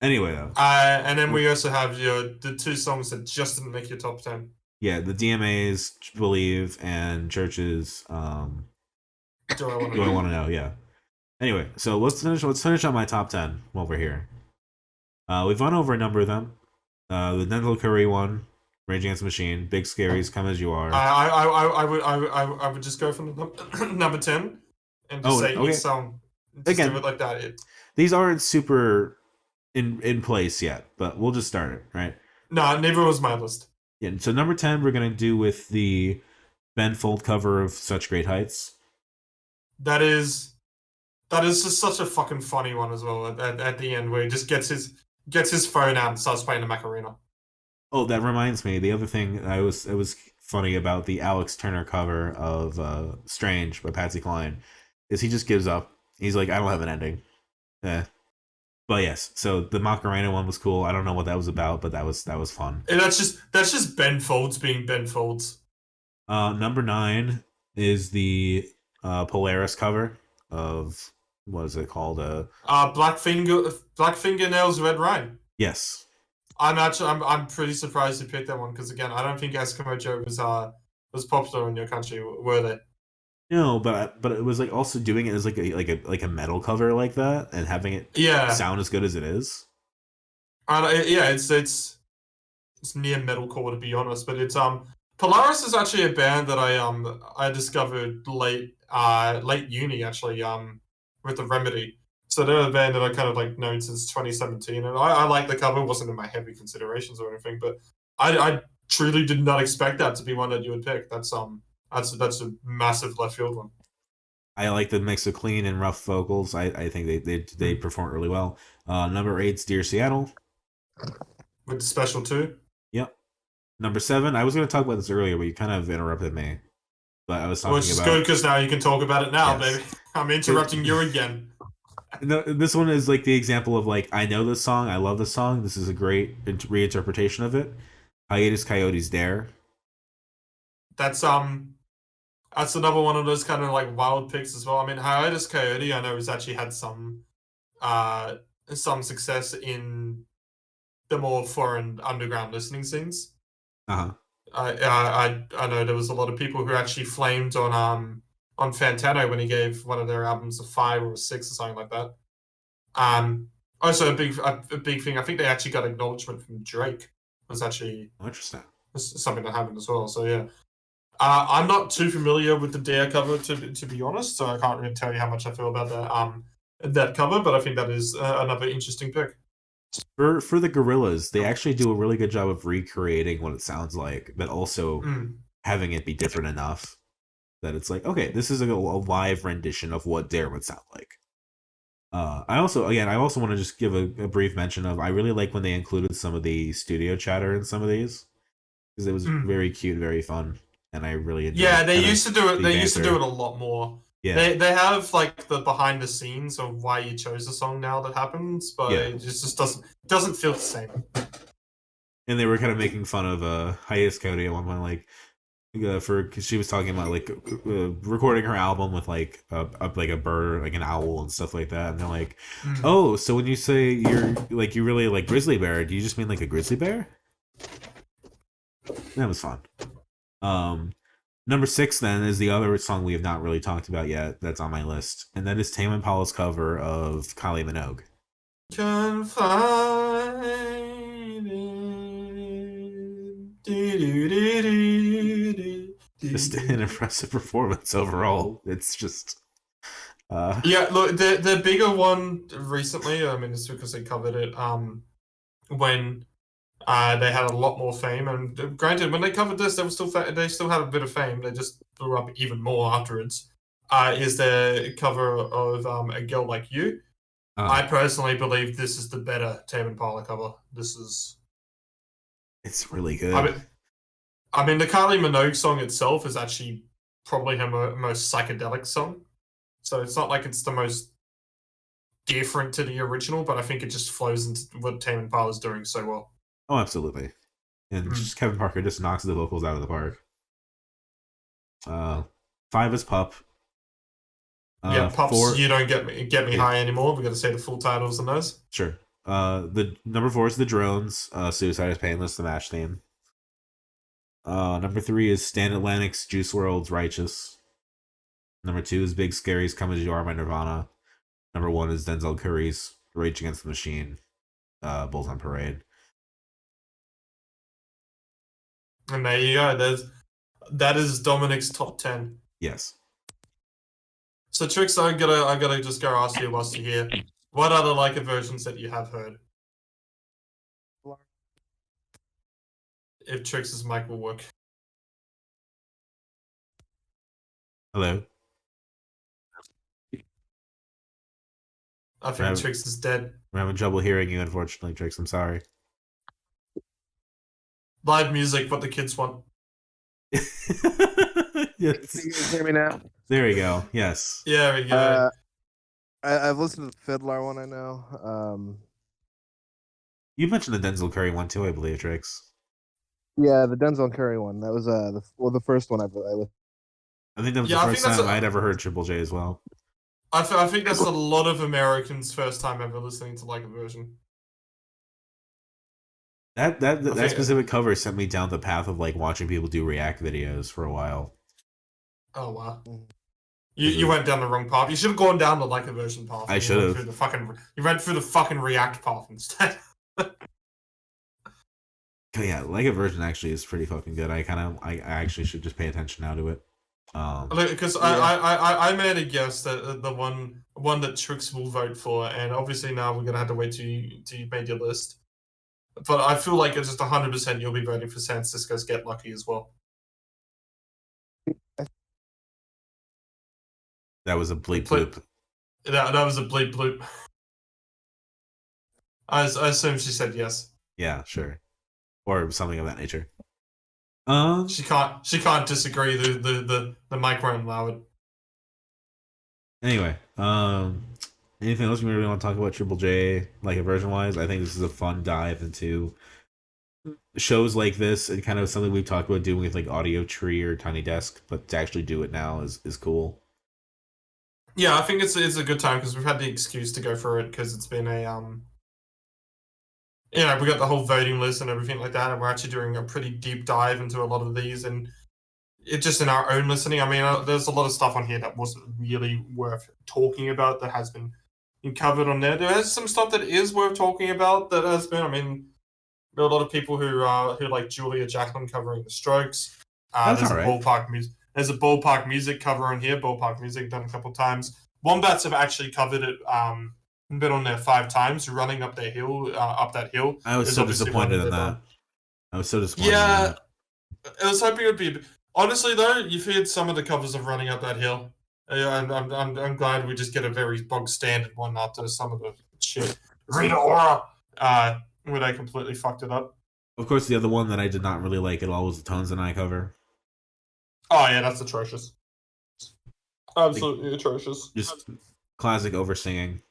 Anyway, though. And then we also have the 2 songs that just didn't make your top 10. Yeah, the DMA's Believe and Church's Do I want Do I Want to Know? Yeah. Anyway, so let's finish on my top 10 while we're here. We've gone over a number of them. The Dental Curry one, Rage Against the Machine, Big Scary's Come As You Are. I would just go from number 10 and just say each song. Just Again, do it like that. These aren't super in place yet, but we'll just start it, right? No, neither was my list. Yeah, so number 10 we're going to do with the Ben Fold cover of Such Great Heights. That is just such a fucking funny one as well at the end, where he just gets his phone out and starts playing the Macarena. Oh, that reminds me. The other thing I was funny about the Alex Turner cover of Strange by Patsy Cline is he just gives up. He's like, I don't have an ending. Eh. But yes, so the Macarena one was cool. I don't know what that was about, but that was fun. And that's just Ben Folds being Ben Folds. Number 9 is the Polaris cover of what is it called? Black Fingernails Red Rain. Yes. I'm pretty surprised you picked that one because again, I don't think Eskimo Joe was popular in your country, were they? No, but it was like also doing it as like a metal cover like that and having it sound as good as it is. It's near metalcore to be honest, but it's Polaris is actually a band that I discovered late uni actually with the Remedy. So they're a band that I kind of like known since 2017, and I like the cover. It wasn't in my heavy considerations or anything, but I truly did not expect that to be one that you would pick. That's a massive left field one. I like the mix of clean and rough vocals. I think they perform really well. Number 8's Dear Seattle. With the special too. Yep. Number 7, I was going to talk about this earlier, but you kind of interrupted me. But I was talking Which is about... good because now you can talk about it now, Yes. baby. I'm interrupting you again. No, this one is like the example of like, I know this song, I love this song, this is a great reinterpretation of it. Hiatus Coyote's Dare. That's another one of those kind of like wild picks as well. I mean, Hiatus Coyote, I know has actually had some success in the more foreign underground listening scenes. Uh-huh. I know there was a lot of people who actually flamed on Fantano when he gave one of their albums a 5 or a 6 or something like that. Also a big thing. I think they actually got acknowledgement from Drake. Was actually interesting. Something that happened as well. So yeah, I'm not too familiar with the Dare cover to be honest, so I can't really tell you how much I feel about that cover. But I think that is another interesting pick. For the Gorillaz, they actually do a really good job of recreating what it sounds like, but also having it be different enough that it's like, okay, this is a live rendition of what Dare would sound like. I also want to just give a brief mention of, I really like when they included some of the studio chatter in some of these, because it was very cute, very fun, and I really enjoyed it. Yeah, they used to do it. They used to do it a lot more. Yeah, they have like the behind the scenes of why you chose the song now that happens, but it just doesn't feel the same. And they were kind of making fun of Hiatus Coyote at one point, like because she was talking about like recording her album with like a bird, like an owl and stuff like that, and they're like, oh, so when you say you really like grizzly bear, do you just mean like a grizzly bear? That was fun. Number 6 then is the other song we have not really talked about yet that's on my list, and that is Tame Impala's cover of Kylie Minogue. Just an impressive performance overall. It's just yeah, look, the bigger one recently, I mean, it's because they covered it when they had a lot more fame, and granted, when they covered this, they still had a bit of fame. They just blew up even more afterwards. Is the cover of A Girl Like You? I personally believe this is the better Tame Impala cover. It's really good. I mean, the Kylie Minogue song itself is actually probably her most psychedelic song. So it's not like it's the most different to the original, but I think it just flows into what Tame Impala is doing so well. Oh, absolutely. And just Kevin Parker just knocks the vocals out of the park. 5 is Pup. Pups, 4, You Don't Get Me High Anymore. We've got to say the full titles on those. Sure. The number 4 is The Drones. Suicide is Painless, the MASH theme. Number 3 is Stan Atlantic's Juice WRLD's Righteous. Number 2 is Big Scary's Come As You Are by Nirvana. Number 1 is Denzel Curry's Rage Against the Machine, Bulls on Parade. And there you go. That is Dominic's top 10. Yes. So Trix, I gotta just go ask you whilst you're here. What other Leica versions that you have heard? If Trix's mic will work. Hello. I think Trix is dead. We're having trouble hearing you, unfortunately, Trix. I'm sorry. Live music, what the kids want. Yes. Can you guys hear me now? There we go. Yes. Yeah, we go. I've listened to the Fiddler one. I know. You mentioned the Denzel Curry one too, I believe, Trix. Yeah, the Denzel Curry one. That was the first one I listened. I think that was the Yeah, I think first that's time I'd ever heard Triple J as well. I think that's a lot of Americans' first time ever listening to like a version. That specific cover sent me down the path of like watching people do react videos for a while. Oh wow. Mhm. You went down the wrong path. You should have gone down the like a version path. I should have. You went through the fucking React path instead. Yeah, like a version actually is pretty fucking good. I actually should just pay attention now to it. Because Yeah. I made a guess that the one that Trix will vote for, and obviously now we're gonna have to wait till you made your list. But I feel like it's just 100% you'll be voting for San Francisco's Get Lucky as well. That was a bleep Bleep. bloop. That was a bleep bloop. I assume she said yes. Yeah, sure. Or something of that nature. She can't disagree. The mic won't allow it. Anyway, anything else you really want to talk about Triple J, like a version wise? I think this is a fun dive into shows like this and kind of something we've talked about doing with like Audio Tree or Tiny Desk, but to actually do it now is cool. Yeah, I think it's a good time because we've had the excuse to go through it because it's been a you know, we got the whole voting list and everything like that, and we're actually doing a pretty deep dive into a lot of these, and it just in our own listening. I mean, there's a lot of stuff on here that wasn't really worth talking about that has been covered on there. There is some stuff that is worth talking about that has been. I mean, there are a lot of people who like Julia Jacqueline covering the Strokes. That's There's all a right. ballpark music. There's a ballpark music cover on here. Ballpark music done a couple times. Wombats have actually covered it. Been on there 5 times, running up that hill. Up that hill. I was Is so obviously one disappointed in they've that. done. I was so disappointed in Yeah, that. I was hoping it would be. Honestly, though, you've heard some of the covers of Running Up That Hill. I'm glad we just get a very bog standard one after some of the shit. Rita Ora, where they completely fucked it up. Of course, the other one that I did not really like at all was the Tones and I cover. Oh yeah, that's atrocious. Absolutely atrocious. Just classic over singing.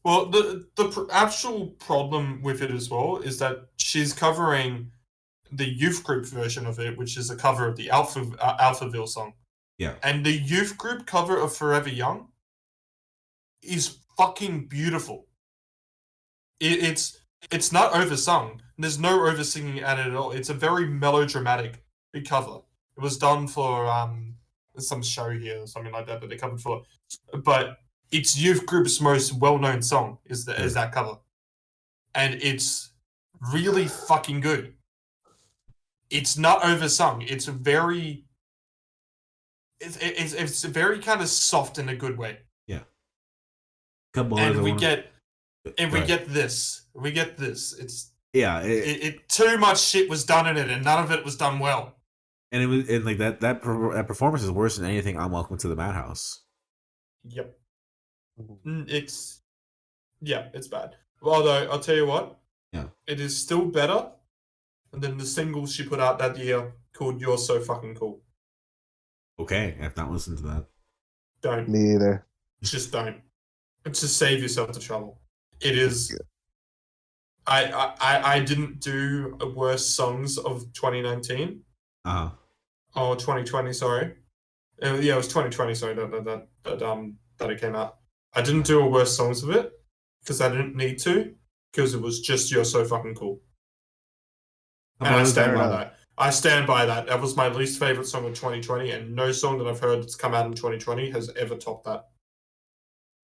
Well, the actual problem with it as well is that she's covering the youth group version of it, which is a cover of the Alphaville song. Yeah. And the youth group cover of Forever Young is fucking beautiful. It's not oversung. There's no oversinging at it at all. It's a very melodramatic cover. It was done for some show here or something like that they covered for. But it's youth group's most well-known song is that cover, and it's really fucking good. It's not oversung. It's very kind of soft in a good way. Yeah. Couple And we get this. It's yeah. too much shit was done in it, and none of it was done well. And it was like that performance is worse than anything on Welcome to the Madhouse. Yep. It's bad. Although I'll tell you what, it is still better than the single she put out that year called "You're So Fucking Cool." Okay, I've not listened to that. Don't. Me either. Just don't. Just save yourself the trouble. It is. I didn't do worst songs of 2019. Or 2020, sorry. Yeah, it was 2020, sorry, that it came out. I didn't do a worst songs of it because I didn't need to, because it was just "You're So Fucking Cool." And I stand by that. I stand by that. That was my least favorite song of 2020, and no song that I've heard that's come out in 2020 has ever topped that.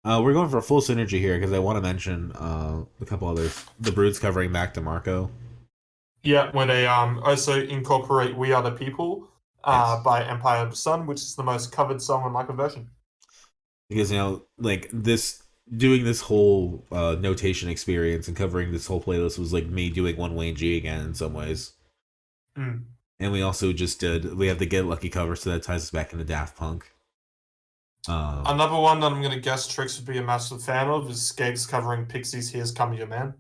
We're going for a full synergy here because I want to mention a couple others. The Broods covering Mac DeMarco. Yeah, when they also incorporate "We Are the People" by Empire of the Sun, which is the most covered song on like a version. Because like doing this whole notation experience and covering this whole playlist was like me doing One Wayne G again in some ways. Mm. And we also we have the Get Lucky cover, so that ties us back into Daft Punk. Another one that I'm going to guess Trix would be a massive fan of is Skeggs covering Pixies' "Here's Come Your Man."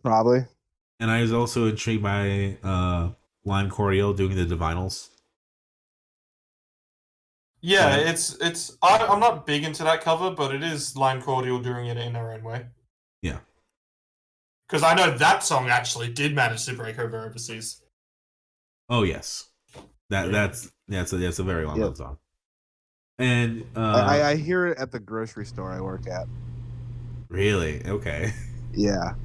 Probably. And I was also intrigued by Lime Cordial doing the Divinals. Yeah, Yeah. it's. I'm not big into that cover, but it is Lime Cordial doing it in their own way. Yeah. Because I know that song actually did manage to break over overseas. Oh yes, that's a very well known song. And I hear it at the grocery store I work at. Really? Okay. Yeah.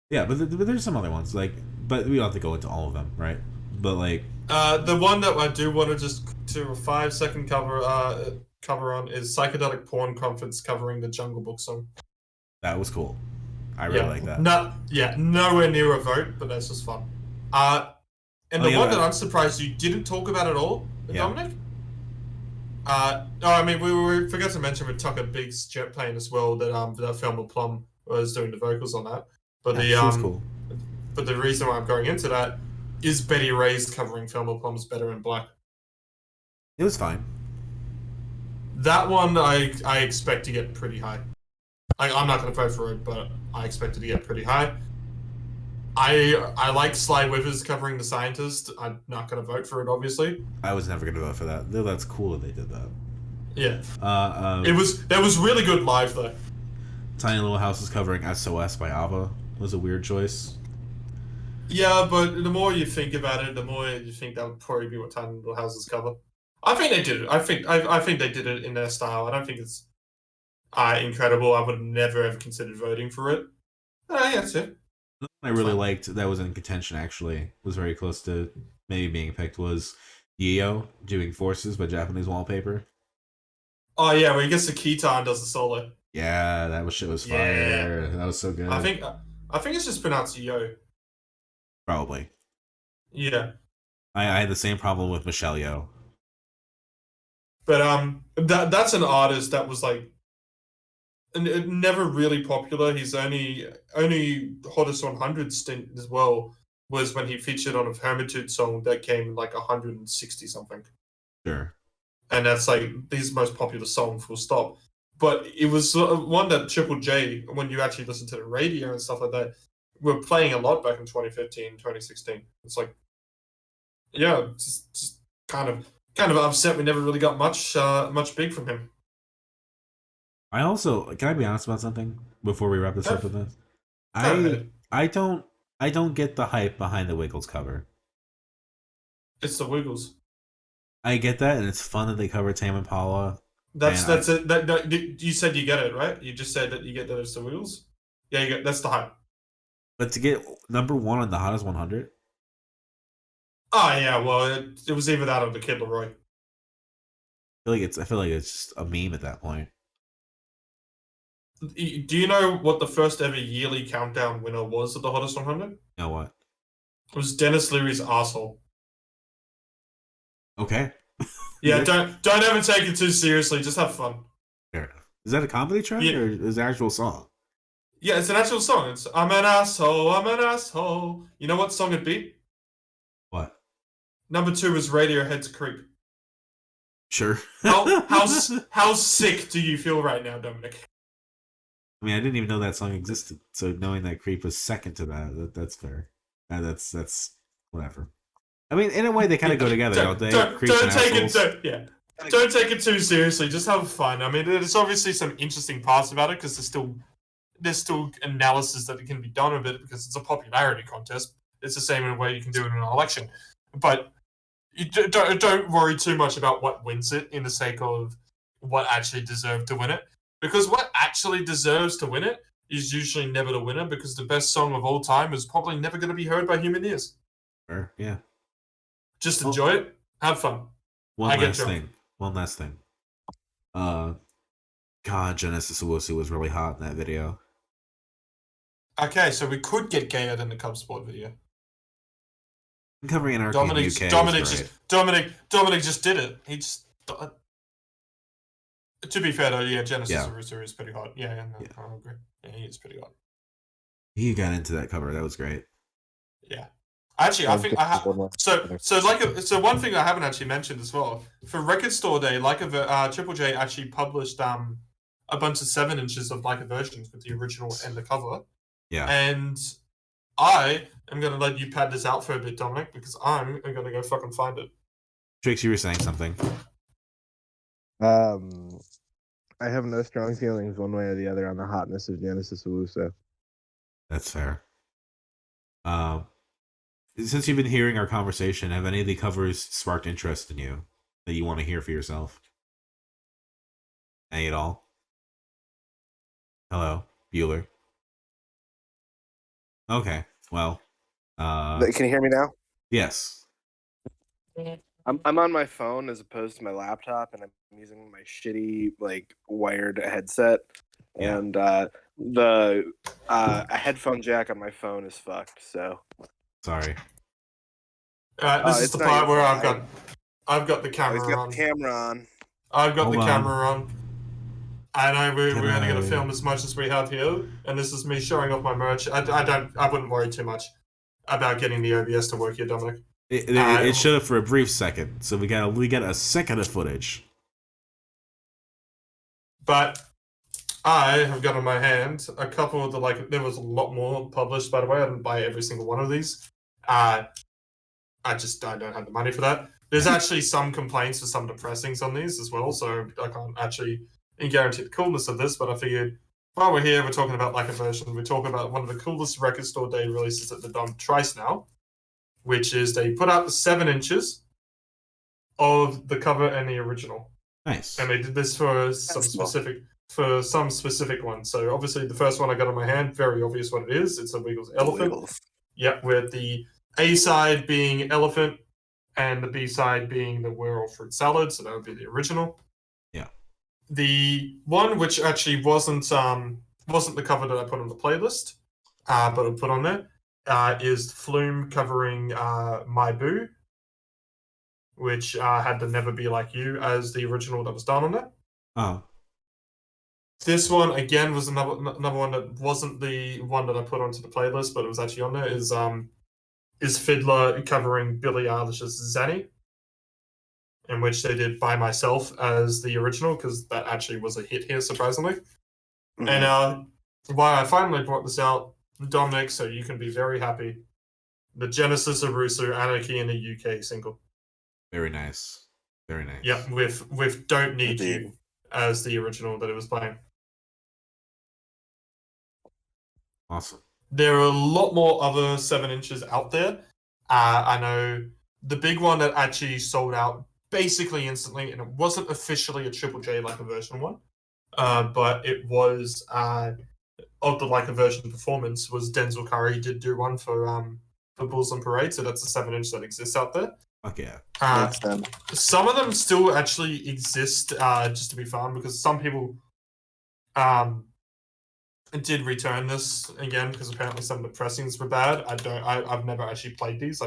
Yeah, but there's some other ones but we don't have to go into all of them, right? But like the one that I do want to just do a 5-second cover on is Psychedelic Porn Conference covering the Jungle Book song. that was cool. I really like that. Nowhere near a vote, but that's just fun. And the one that I'm surprised you didn't talk about at all, Dominic. We forgot to mention with Tucker Biggs jet plane as well that Thelma Plum was doing the vocals on that. But she was cool. But the reason why I'm going into that is Betty Ray's covering Thelma Plum's Better in Black. It was fine. That one I expect to get pretty high. I'm not going to vote for it, but I expect it to get pretty high. I like Sly Withers covering The Scientist. I'm not going to vote for it, obviously. I was never going to vote for that. Though that's cool that they did that. Yeah. That was really good live though. Tiny Little House is covering SOS by ABBA. Was a weird choice. Yeah, but the more you think about it, the more you think that would probably be what Tiny Little Houses cover. I think they did it. I think they did it in their style. I don't think it's incredible. I would never have considered voting for it. Yeah, that's it. I really liked that was in contention. Actually, was very close to maybe being picked. Was Yeo doing Forces by Japanese Wallpaper? Oh yeah, where he gets the guitar and does the solo. Yeah, that shit was fire. Yeah. That was so good. I think it's just pronounced Yo. Probably. Yeah. I had the same problem with Michelle Yeoh. But that's an artist that was like never really popular. His only hottest 100 stint as well was when he featured on a Hermitude song that came like 160 something. Sure. And that's like his most popular song, full stop. But it was one that Triple J, when you actually listen to the radio and stuff like that, were playing a lot back in 2015, 2016. It's like, yeah, just kind of upset we never really got much big from him. Can I be honest about something before we wrap this up with this? I don't get the hype behind the Wiggles cover. It's the Wiggles. I get that, and it's fun that they cover Tame Impala. That's it. You said you get it, right? You just said that you get that it's the Wiggles. Yeah, that's the hype. But to get number 1 on the Hottest 100? Oh yeah, well it was either that or the Kid Laroi. I feel like it's just a meme at that point. Do you know what the first ever yearly countdown winner was of the Hottest 100? You know what? It was Dennis Leary's Arsehole. Okay. Yeah, don't ever take it too seriously. Just have fun. Fair enough. Is that a comedy track or is it an actual song? Yeah, it's an actual song. It's I'm an asshole, I'm an asshole. You know what song it beat? What? Number 2 was Radiohead's Creep. Sure. How sick do you feel right now, Dominic? I mean, I didn't even know that song existed, so knowing that Creep was second to that's fair. That's whatever. I mean, in a way, they kind of go together, don't they? Don't take it too seriously. Just have fun. I mean, there's obviously some interesting parts about it because there's still analysis that can be done of it because it's a popularity contest. It's the same way you can do it in an election, but you don't worry too much about what wins it in the sake of what actually deserved to win it. Because what actually deserves to win it is usually never the winner because the best song of all time is probably never going to be heard by human ears. Sure, yeah. Just enjoy it. Have fun. One last thing. God, Genesis Owusu was really hot in that video. Okay, so we could get Gator in the Cub Sport video. I'm covering Anarchy in the UK. Dominic just did it. He just... To be fair though, yeah, Genesis Owusu is pretty hot. Yeah, I agree. Yeah, he is pretty hot. He got into that cover. That was great. Yeah. Actually, I think so one thing I haven't actually mentioned as well for Record Store Day, Triple J actually published a bunch of 7 inches of Leica versions with the original and the cover. Yeah. And I am going to let you pad this out for a bit, Dominic, because I'm going to go fucking find it. Trix, you were saying something. I have no strong feelings one way or the other on the hotness of Genesis Owusu. That's fair. Since you've been hearing our conversation, have any of the covers sparked interest in you that you want to hear for yourself? Any at all? Hello, Bueller. Okay, well, Can you hear me now? yes. I'm on my phone as opposed to my laptop, and I'm using my shitty wired headset. Yeah. And the a headphone jack on my phone is fucked. So Sorry. This is it's the not part your where fault. I've got the He's camera got on. the camera on. I've got Hold the on. camera on. I know we're only going to Camera. film as much as we have here, and this is me showing off my merch. I wouldn't worry too much about getting the OBS to work here, Dominic. It showed up for a brief second, so we got a second of footage. But I have got in my hand a couple of the there was a lot more published, by the way. I didn't buy every single one of these. I don't have the money for that. There's actually some complaints for some of the pressings on these as well, so I can't actually guarantee the coolness of this, but I figured while we're here, we're talking about a version. We're talking about one of the coolest record store day releases that they've done twice now, which is they put out the 7 inches of the cover and the original. Nice. And they did this for some specific ones. So obviously the first one I got on my hand, very obvious what it is. It's a Wiggles elephant. Wiggles. Yep, with the A side being elephant and the B side being the whirl fruit salad. So that would be the original. Yeah. The one which actually wasn't the cover that I put on the playlist, but I put on there, is Flume covering My Boo, which had the Never Be Like You as the original that was done on there. Oh. This one again was another one that wasn't the one that I put onto the playlist, but it was actually on there. Is Fiddler covering Billie Eilish's Zanny, in which they did By Myself as the original, because that actually was a hit here, surprisingly. Mhm. And why I finally brought this out, Dominic, so you can be very happy, the Genesis of Russo Anarchy in the UK single. Very nice. Very nice. Yep, with Don't Need Indeed. You as the original that it was playing. Awesome. There are a lot more other 7 inches out there. I know the big one that actually sold out basically instantly, and it wasn't officially a Triple J like a version one, but it was of the like a version performance was Denzel Curry did do one for Bulls on Parade, so that's a 7 inch that exists out there. Fuck yeah. Makes sense. Some of them still actually exist just to be fun, because some people did return this again because apparently some of the pressings were bad. I've never actually played these.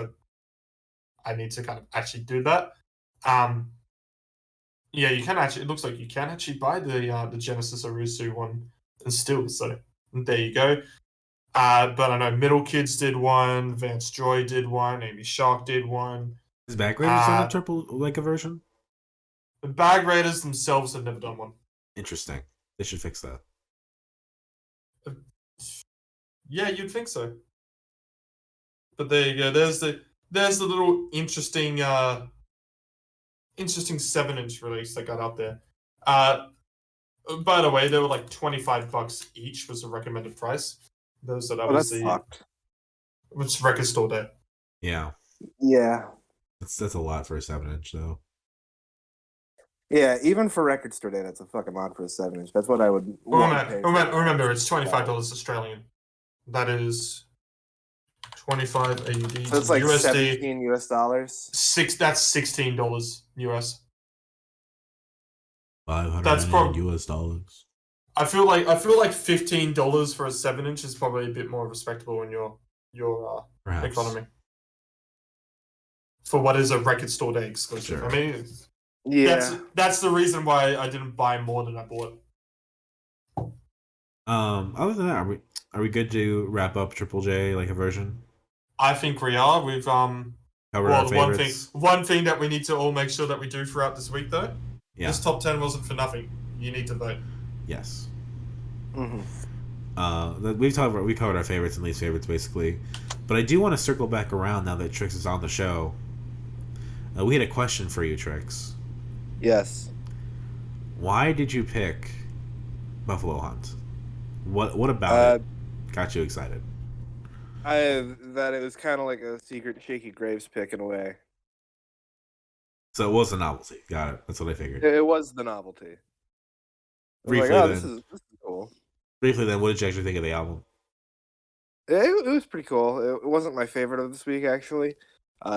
I need to kind of actually do that. Yeah, you can actually. It looks like you can actually buy the Genesis Arusu one and still. So there you go. But I know Middle Kids did one, Vance Joy did one, Amy Shark did one. Is Bag Raiders on a triple like a version? The Bag Raiders themselves have never done one. Interesting. They should fix that. Yeah, you'd think so. But there you go. There's the little interesting 7-inch release that got out there. By the way, they were like $25 each was the recommended price. Those that obviously fucked. Which record store day. Yeah. Yeah. That's a lot for a 7-inch though. Yeah, even for record store day, that's a fucking lot for a 7-inch. That's what I would Remember, it's $25 Australian. That is 25 AUD. So it's like USD. 17 US dollars. That's $16 US. 500 That's US dollars. I feel like $15 for a 7-inch is probably a bit more respectable in your economy. For what is a record store day exclusive. Sure. I mean, Yeah. that's the reason why I didn't buy more than I bought. Other than that, are we good to wrap up Triple J like a version? I think we are. We've Covered our favorites. one thing that we need to all make sure that we do throughout this week, though. Yeah. This top 10 wasn't for nothing. You need to vote. Yes. Mm-hmm. we covered our favorites and least favorites basically, but I do want to circle back around now that Trix is on the show. We had a question for you, Trix. Yes. Why did you pick Buffalo Hunt? What about it got you excited? That it was kind of like a secret Shaky Graves pick in a way. So it was a novelty. Got it. That's what I figured. It was the novelty. Briefly, like, oh, then. this is cool. Briefly, then, what did you actually think of the album? It was pretty cool. It wasn't my favorite of this week, actually.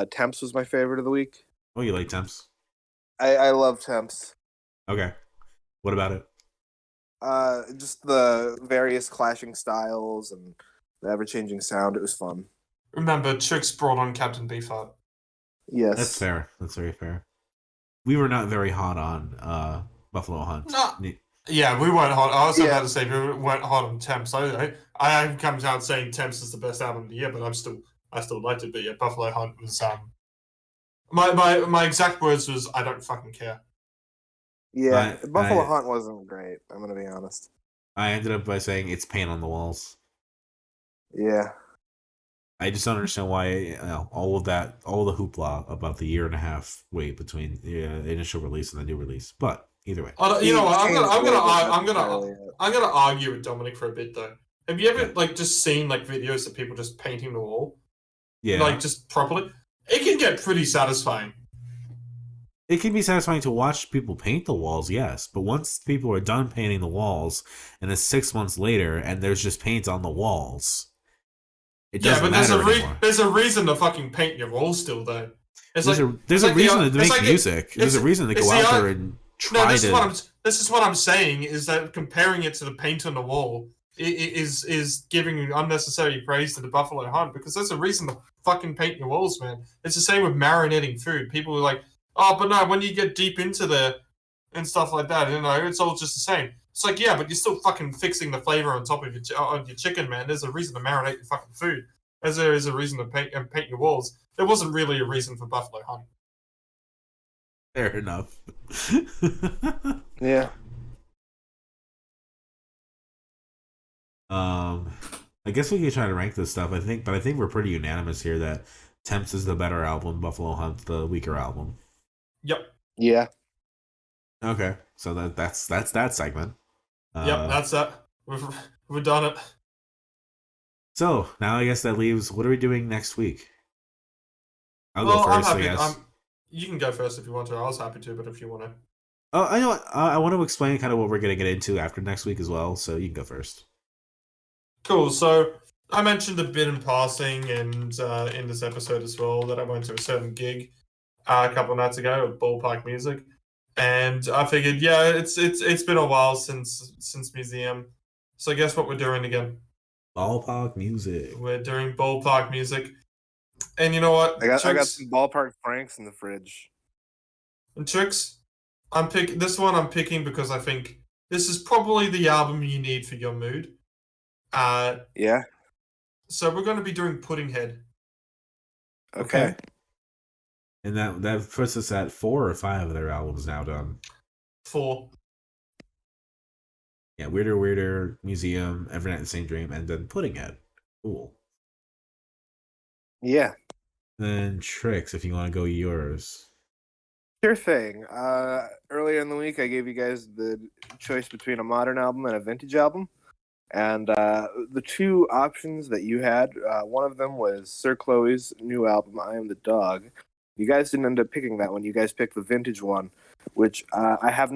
Temps was my favorite of the week. Oh, you like Temps? I love Temps. Okay. What about it? Just the various clashing styles and the ever-changing sound. It was fun. Remember, Trix brought on Captain Beefheart. Yes. That's fair. That's very fair. We were not very hot on Buffalo Hunt. No. Yeah, we weren't hot. I was about to say we weren't hot on Temps. I come out saying Temps is the best album of the year, but I still liked it. But yeah, Buffalo Hunt was my exact words was I don't fucking care. Yeah, Buffalo Hunt wasn't great. I'm gonna be honest. I ended up by saying it's paint on the walls. Yeah. I just don't understand why all of the hoopla about the year and a half wait between the initial release and the new release. But either way, you know what? I'm gonna argue with Dominic for a bit though. Have you ever just seen videos of people just painting the wall? Yeah, just properly. It can get pretty satisfying. It can be satisfying to watch people paint the walls, yes. But once people are done painting the walls, and it's 6 months later, and there's just paint on the walls, it doesn't matter anymore. There's a reason to fucking paint your walls still, though. There's a reason to make music. There's a reason to go out there and try to... This is what I'm saying, is that comparing it to the paint on the wall is giving unnecessary praise to the Buffalo Hunt, because there's a reason to fucking paint your walls, man. It's the same with marinating food. People are like, oh, but no, when you get deep into there and stuff like that, it's all just the same. It's like, yeah, but you're still fucking fixing the flavor on top of your chicken, man. There's a reason to marinate your fucking food, as there is a reason to paint your walls. There wasn't really a reason for Buffalo Hunt. Fair enough. Yeah. I guess we could try to rank this stuff. I think we're pretty unanimous here that Temps is the better album, Buffalo Hunt the weaker album. Yep. Yeah. Okay, so that's that segment. Yep, that's that. We've done it. So now I guess that leaves. What are we doing next week? I'll go first. I guess. You can go first if you want to. I was happy to, but if you want to. Oh, I know. I want to explain kind of what we're going to get into after next week as well. So you can go first. Cool. So I mentioned a bit in passing, and in this episode as well, that I went to a certain gig a couple of nights ago at Ballpark Music, and I figured, yeah, it's been a while since museum, so guess what we're doing again? Ballpark Music. We're doing Ballpark Music, and you know what? I got some Ballpark Franks in the fridge. And Trix, I'm picking because I think this is probably the album you need for your mood. Yeah. So we're going to be doing Puddinghead. Okay. And that puts us at 4 or 5 of their albums now done. 4. Yeah, Weirder, Museum, Every Night the Same Dream, and then Puddinghead. Cool. Yeah. Then Trix, if you want to go yours. Sure thing. Earlier in the week, I gave you guys the choice between a modern album and a vintage album. And the two options that you had, one of them was Sir Chloe's new album, I Am the Dog. You guys didn't end up picking that one. You guys picked the vintage one, which I have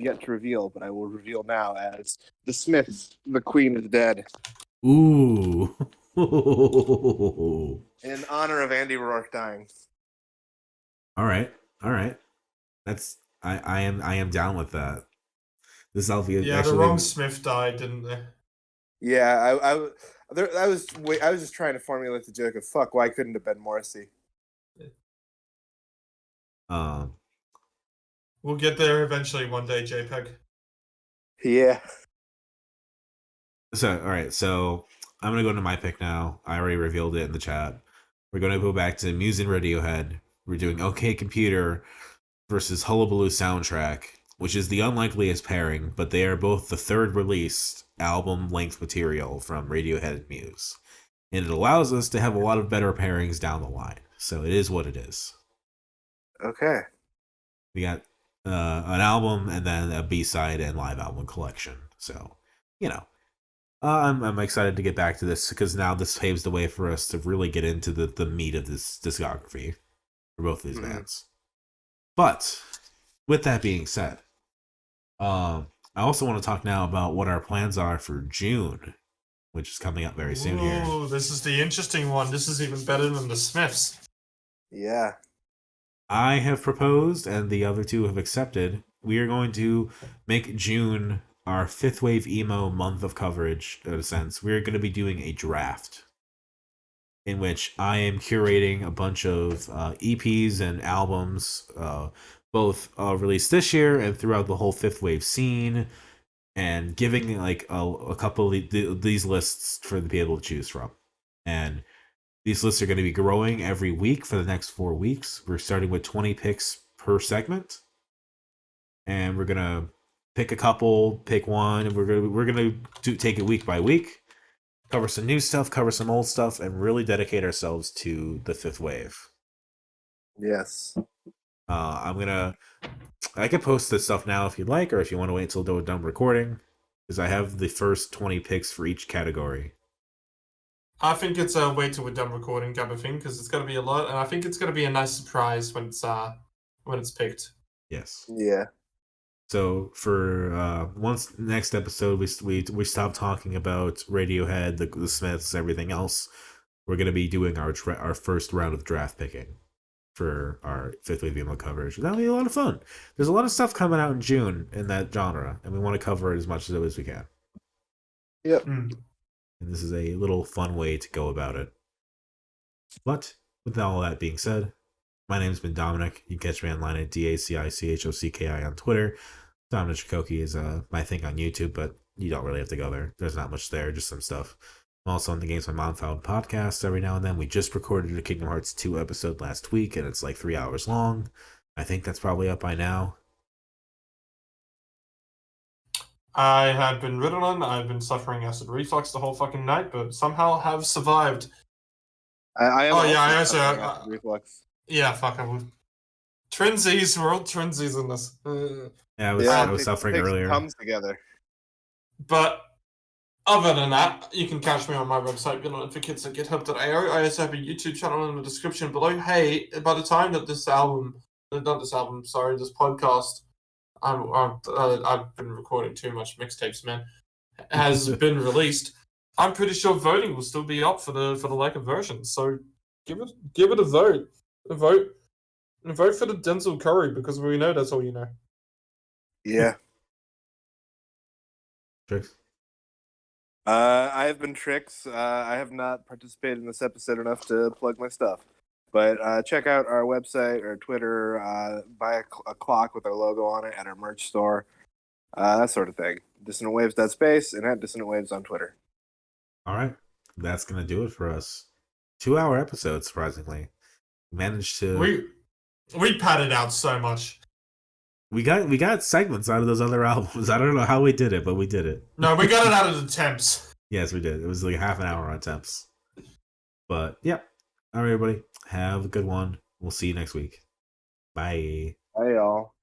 yet to reveal, but I will reveal now as The Smiths, The Queen is Dead. Ooh. In honor of Andy Rourke dying. All right. That's I am down with that. This album. Yeah, the wrong Smith died, didn't they? Yeah, I was just trying to formulate the joke of fuck. Why couldn't it have been Morrissey? We'll get there eventually one day, JPEG. Yeah. So all right, so I'm gonna go into my pick now. I already revealed it in the chat. We're gonna go back to Muse and Radiohead. We're doing OK Computer versus Hullabaloo Soundtrack. which is the unlikeliest pairing, but they are both the third released album-length material from Radiohead and Muse. And it allows us to have a lot of better pairings down the line. So it is what it is. Okay. We got an album and then a B-side and live album collection. So, you know, I'm excited to get back to this because now this paves the way for us to really get into the meat of this discography for both of these bands. But with that being said, I also want to talk now about what our plans are for June, which is coming up very soon here. Ooh, this is the interesting one. This is even better than the Smiths. Yeah. I have proposed, and the other two have accepted. We are going to make June our fifth wave emo month of coverage, in a sense. We're going to be doing a draft in which I am curating a bunch of EPs and albums, both released this year and throughout the whole fifth wave scene, and giving like a couple of these lists for the people to choose from. And these lists are going to be growing every week for the next 4 weeks. We're starting with 20 picks per segment, and we're gonna pick a couple, pick one, and we're gonna take it week by week, cover some new stuff, cover some old stuff, and really dedicate ourselves to the fifth wave. Yes. I could post this stuff now if you'd like, or if you want to wait until we're done recording, because I have the first 20 picks for each category. I think it's a wait till we're done recording type of thing because it's going to be a lot, and I think it's going to be a nice surprise when it's picked. Yes. Yeah. So for once next episode we stop talking about Radiohead, the Smiths, everything else. We're gonna be doing our first round of draft picking for our fifth wave emo coverage. That'll be a lot of fun. There's a lot of stuff coming out in June in that genre, and we want to cover it as much as we can. Yep. And this is a little fun way to go about it. But with all that being said, my name's been Dominic. You can catch me online at DACICHOCKI on Twitter. Dominic Chikoki is my thing on YouTube, but you don't really have to go there. There's not much there, just some stuff. I'm also on the Games My Mom Found podcast every now and then. We just recorded a Kingdom Hearts 2 episode last week, and it's like 3 hours long. I think that's probably up by now. I had been Ritalin. I've been suffering acid reflux the whole fucking night, but somehow have survived. I also suffering acid reflux. Yeah, fuck. Twinsies, we're all twinsies in this. Yeah, I was suffering earlier. Comes together. But other than that, you can catch me on my website, villainadvocates.github.io. I also have a YouTube channel in the description below. Hey, by the time that this podcast, I've been recording too much mixtapes, man, has been released. I'm pretty sure voting will still be up for the lack of versions. So give it a vote. And vote for the Denzel Curry because we know that's all you know. Yeah. Tricks. I have been Tricks. I have not participated in this episode enough to plug my stuff. But check out our website or Twitter, buy a clock with our logo on it at our merch store, that sort of thing. DissonantWaves.space and at Dissonant Waves on Twitter. All right. That's going to do it for us. 2-hour episode, surprisingly. We managed to... We padded out so much. We got segments out of those other albums. I don't know how we did it, but we did it. No, we got it out of the temps. Yes, we did. It was like half an hour on temps. But, yeah. All right, everybody. Have a good one. We'll see you next week. Bye. Bye, y'all.